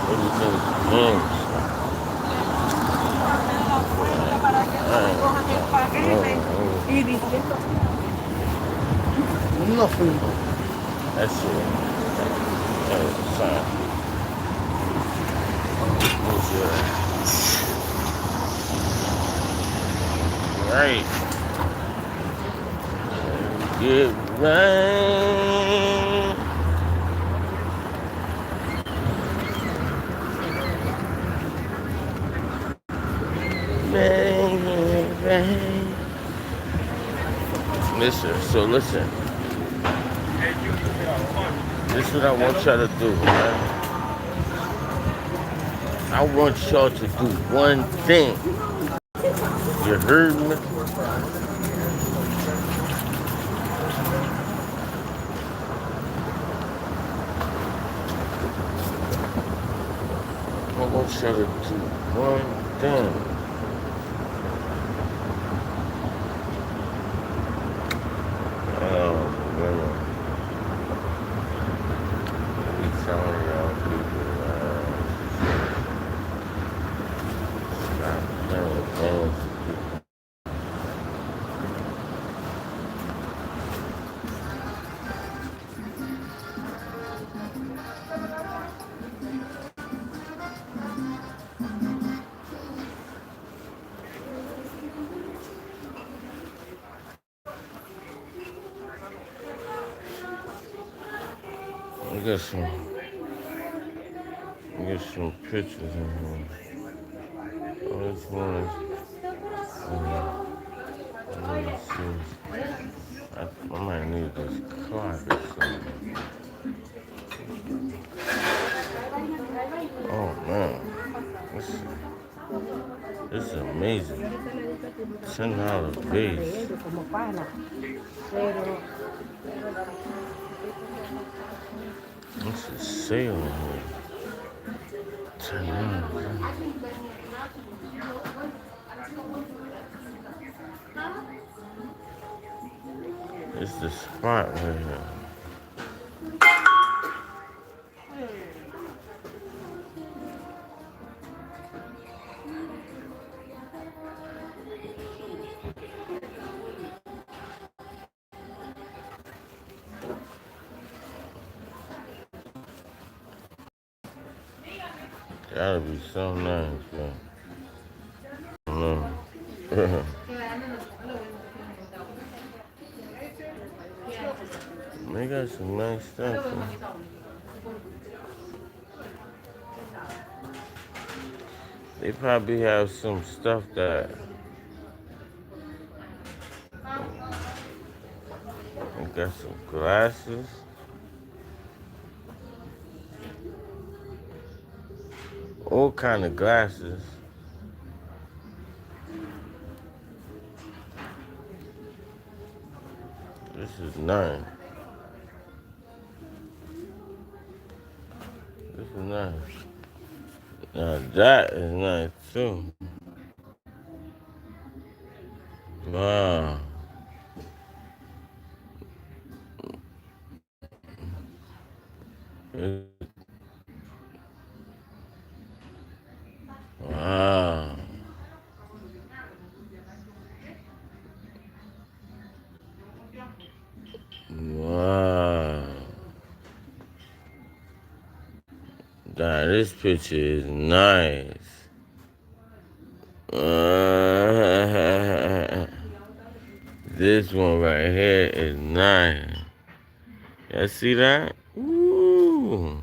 What do you think is games? Nothing. That's it. Fine. What's that? Right. Get right. Listen, so listen. This is what I want y'all to do, man. I want y'all to do one thing. You heard me? I want y'all to do one thing. Oh, man. I'm telling y'all people, stop playing games. We got some pictures in here. Oh, this one is, let me see. I might need this clock or something. Oh man, this is amazing. $10 base. This is sale in here. $10. This is the spot right here. Gotta be so nice, man. No. They got some nice stuff, man. They probably have some stuff that they got some glasses. All kind of glasses. This is nice. This is nice. Now that is nice too. Wow. Wow. Wow. Nah, this picture is nice. This one right here is nice. Y'all see that? Ooh.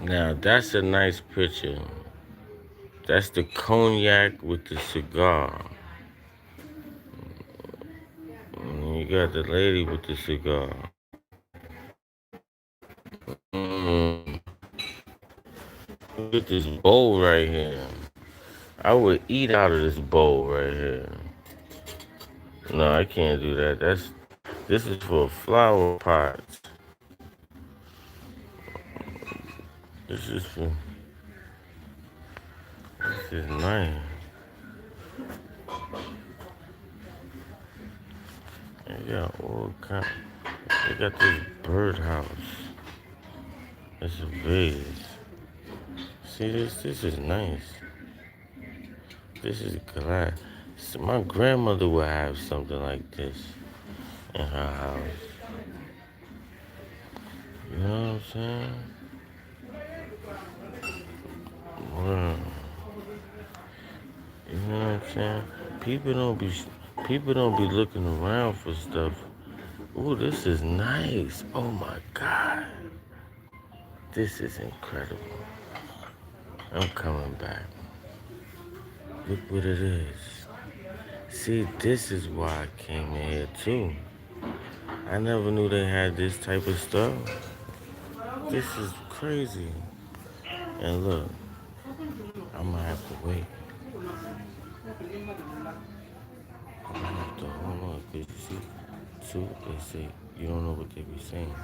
Now that's a nice picture. That's the cognac with the cigar. And you got the lady with the cigar. Look at this bowl right here. I would eat out of this bowl right here. No, I can't do that. This is for flower pots. This is nice. They got all kind. They got this birdhouse. It's a vase. See this? This is nice. This is glass. So my grandmother would have something like this in her house. You know what I'm saying? Wow. You know what I'm saying? People don't be looking around for stuff. Ooh, this is nice. Oh my God. This is incredible. I'm coming back. Look what it is. See, this is why I came in here too. I never knew they had this type of stuff. This is crazy. And look, I'm gonna have to wait. I'm gonna have to hold on, cause you see, too, they say you don't know what they be saying.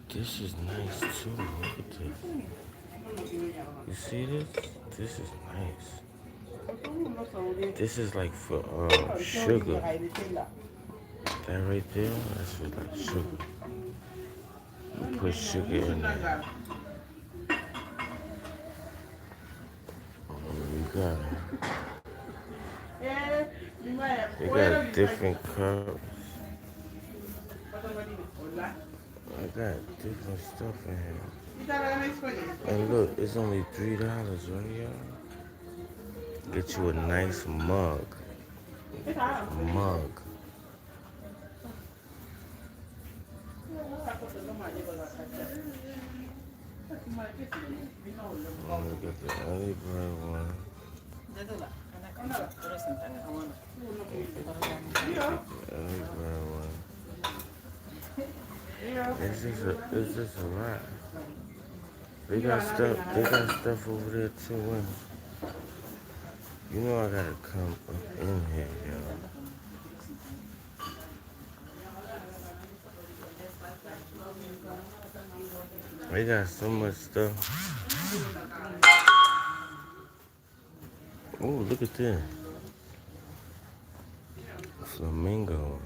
This is nice too. Look at this. You see this? This is nice. This is like for sugar. That right there, that's for like sugar. You put sugar in there. You got it. They got different cups. I got different stuff in here. And look, it's only $3, right, y'all? Get you a nice mug. Mug. Let me get the early bird one. Get the early bird one. It's just a lot. They got stuff over there too. You know I gotta come up in here, yo. They got so much stuff. Oh, look at this. Flamingos.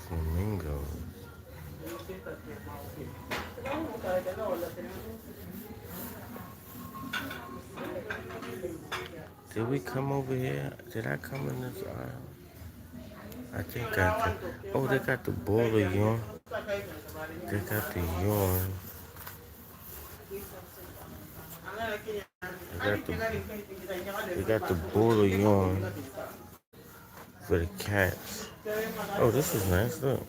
Flamingos. Did we come over here? Did I come in this aisle? I think I did. Oh, they got the ball of yarn. They got the yarn. They got the ball of yarn for the cats. Oh, this is nice. Look.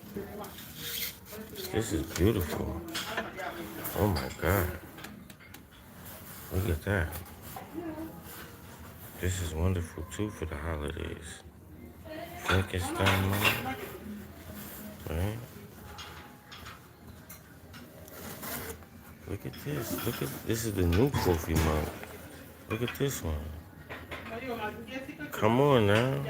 This is beautiful. Oh my God. Look at that. This is wonderful too for the holidays. Frankenstein mug. Right? Look at this. This is the new coffee mug. Look at this one. Come on now.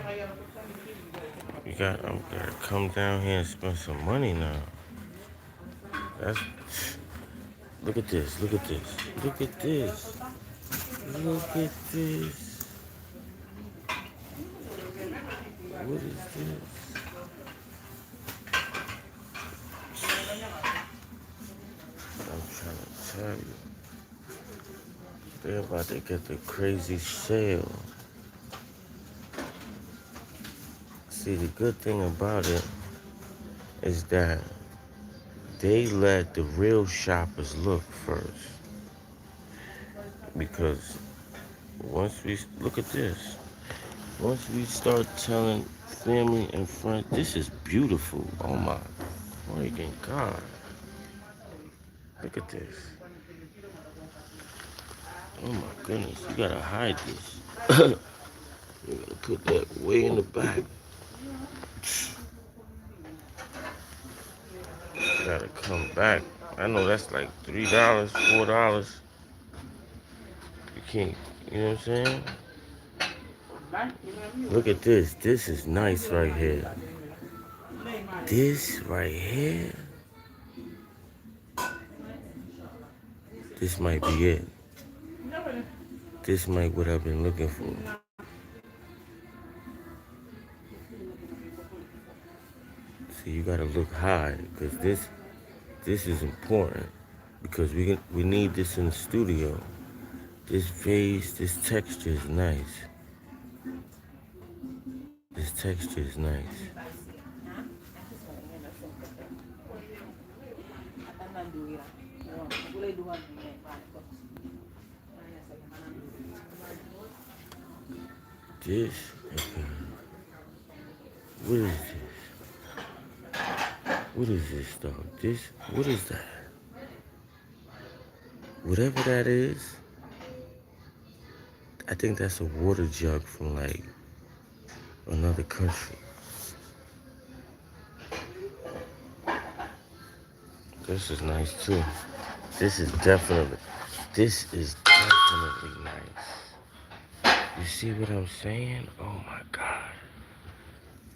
I'm gonna come down here and spend some money now. Look at this. Look at this. Look at this. Look at this. What is this? I'm trying to tell you. They're about to get the crazy sale. See, the good thing about it is that they let the real shoppers look first. Because once we, look at this. Once we start telling family and friends, this is beautiful. Oh my freaking God. Look at this. Oh my goodness, you gotta hide this. You gotta put that way in the back. Gotta come back. I know that's like $3, $4. You can't, you know what I'm saying? Look at this. This is nice right here. This right here. This might be it. This might what I've been looking for. See, you gotta look high, because This is important because we need this in the studio. This vase, this texture is nice. This texture is nice. This, okay. What is this? What is this though? This, what is that? Whatever that is, I think that's a water jug from like another country. This is nice too. This is definitely nice. You see what I'm saying? Oh my God.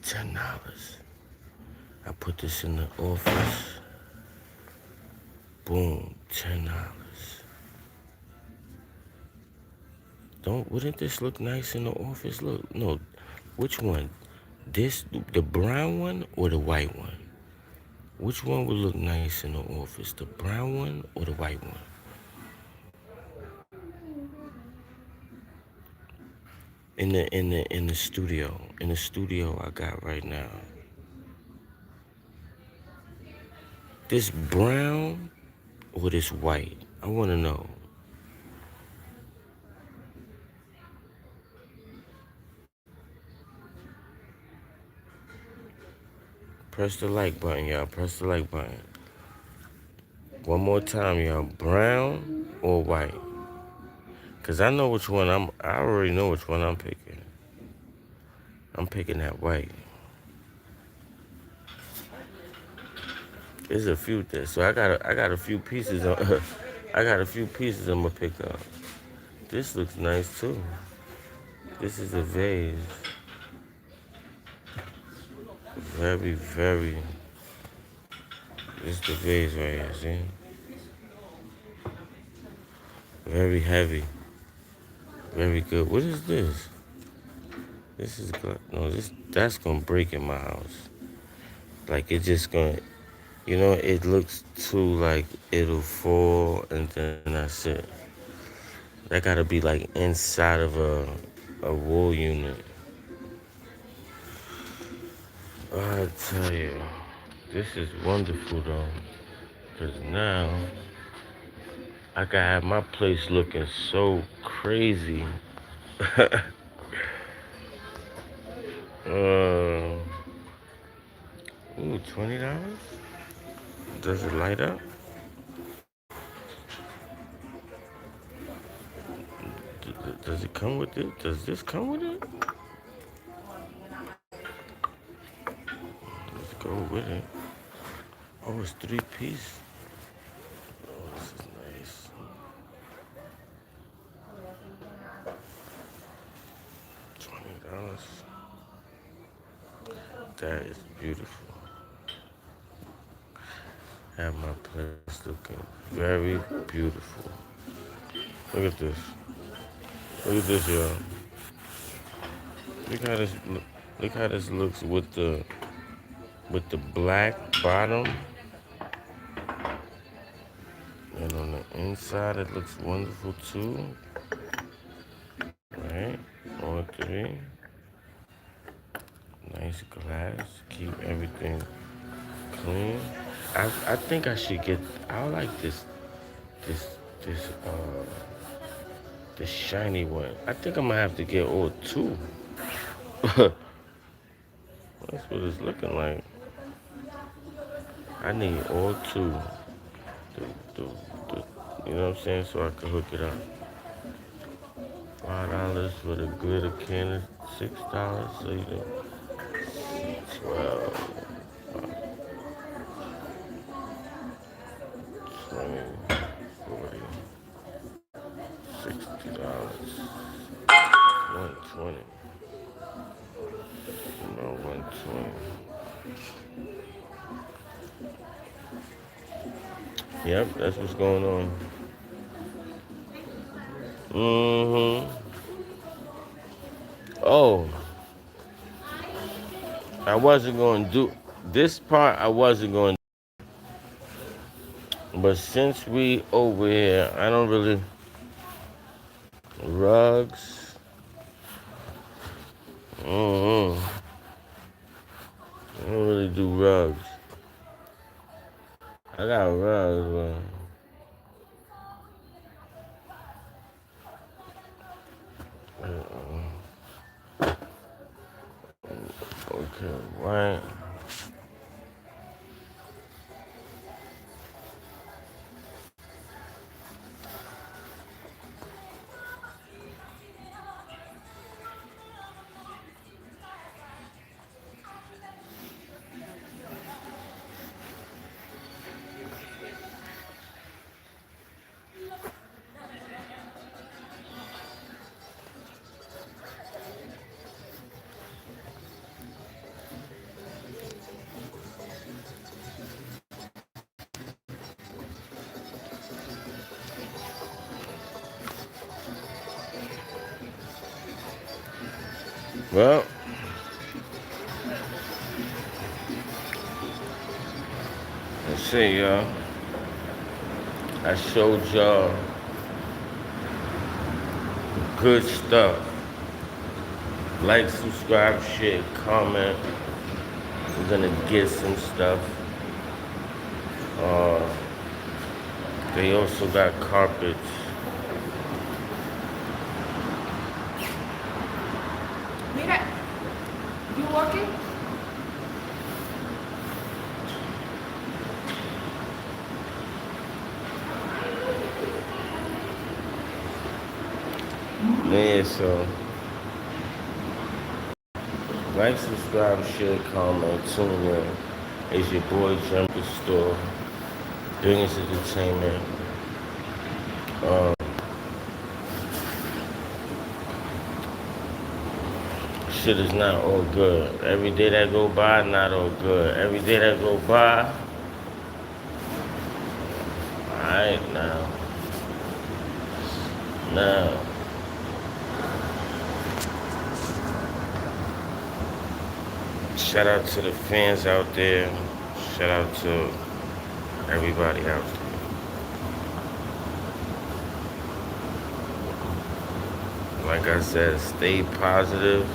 $10. I put this in the office. Boom, $10. Wouldn't this look nice in the office? Look, no, which one? This, the brown one or the white one? Which one would look nice in the office? The brown one or the white one? In the studio. In the studio I got right now. This brown or this white? I wanna know. Press the like button, y'all. Press the like button. One more time, y'all. Brown or white? Cause I know which one I already know which one I'm picking. I'm picking that white. There's a few there, so I got a few pieces on. I got a few pieces I'm gonna pick up. This looks nice too. This is a vase. Very, very. This is the vase right here. See? Very heavy. Very good. What is this? This is good. No, that's gonna break in my house. Like it just gonna, it looks too like it'll fall and then that's it. That gotta be like inside of a wool unit. I tell you, this is wonderful though, cause now I can have my place looking so crazy. Ooh, $20? Does it light up? Does it come with it? Does this come with it? Let's go with it. Oh, it's 3-piece. Oh, this is nice. $20. That is beautiful. Have my place looking very beautiful. Look at this. Look at this, y'all. Look how this looks with the black bottom. And on the inside it looks wonderful too. Right? All three. Nice glass. Keep everything clean. I think I should get, I like this shiny one. I think I'm gonna have to get all two. That's what it's looking like. I need all two. You know what I'm saying? So I can hook it up. $5 for the glitter cannon. $6. So you know, 12. 20, 40, $60. 120. No, 120. Yep, that's what's going on. Oh, I wasn't going to do this part. I wasn't going to. But since we over here, I don't really rugs. I don't really do rugs. I got rugs, but okay, right. Well, let's see, y'all. I showed y'all good stuff. Like, subscribe, share, comment. We're gonna get some stuff. They also got carpets. Mira, you working? Yeah, so like, subscribe, share, comment, tune in. It's your boy Jermin Store, Billions Entertainment. Shit is not all good. Every day that go by, not all good. Every day that go by, alright now. Now. Shout out to the fans out there. Shout out to everybody out there. Like I said, stay positive.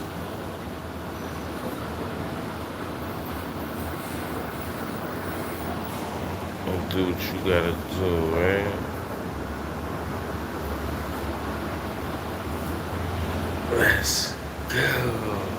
And do what you gotta do, right? Let's go.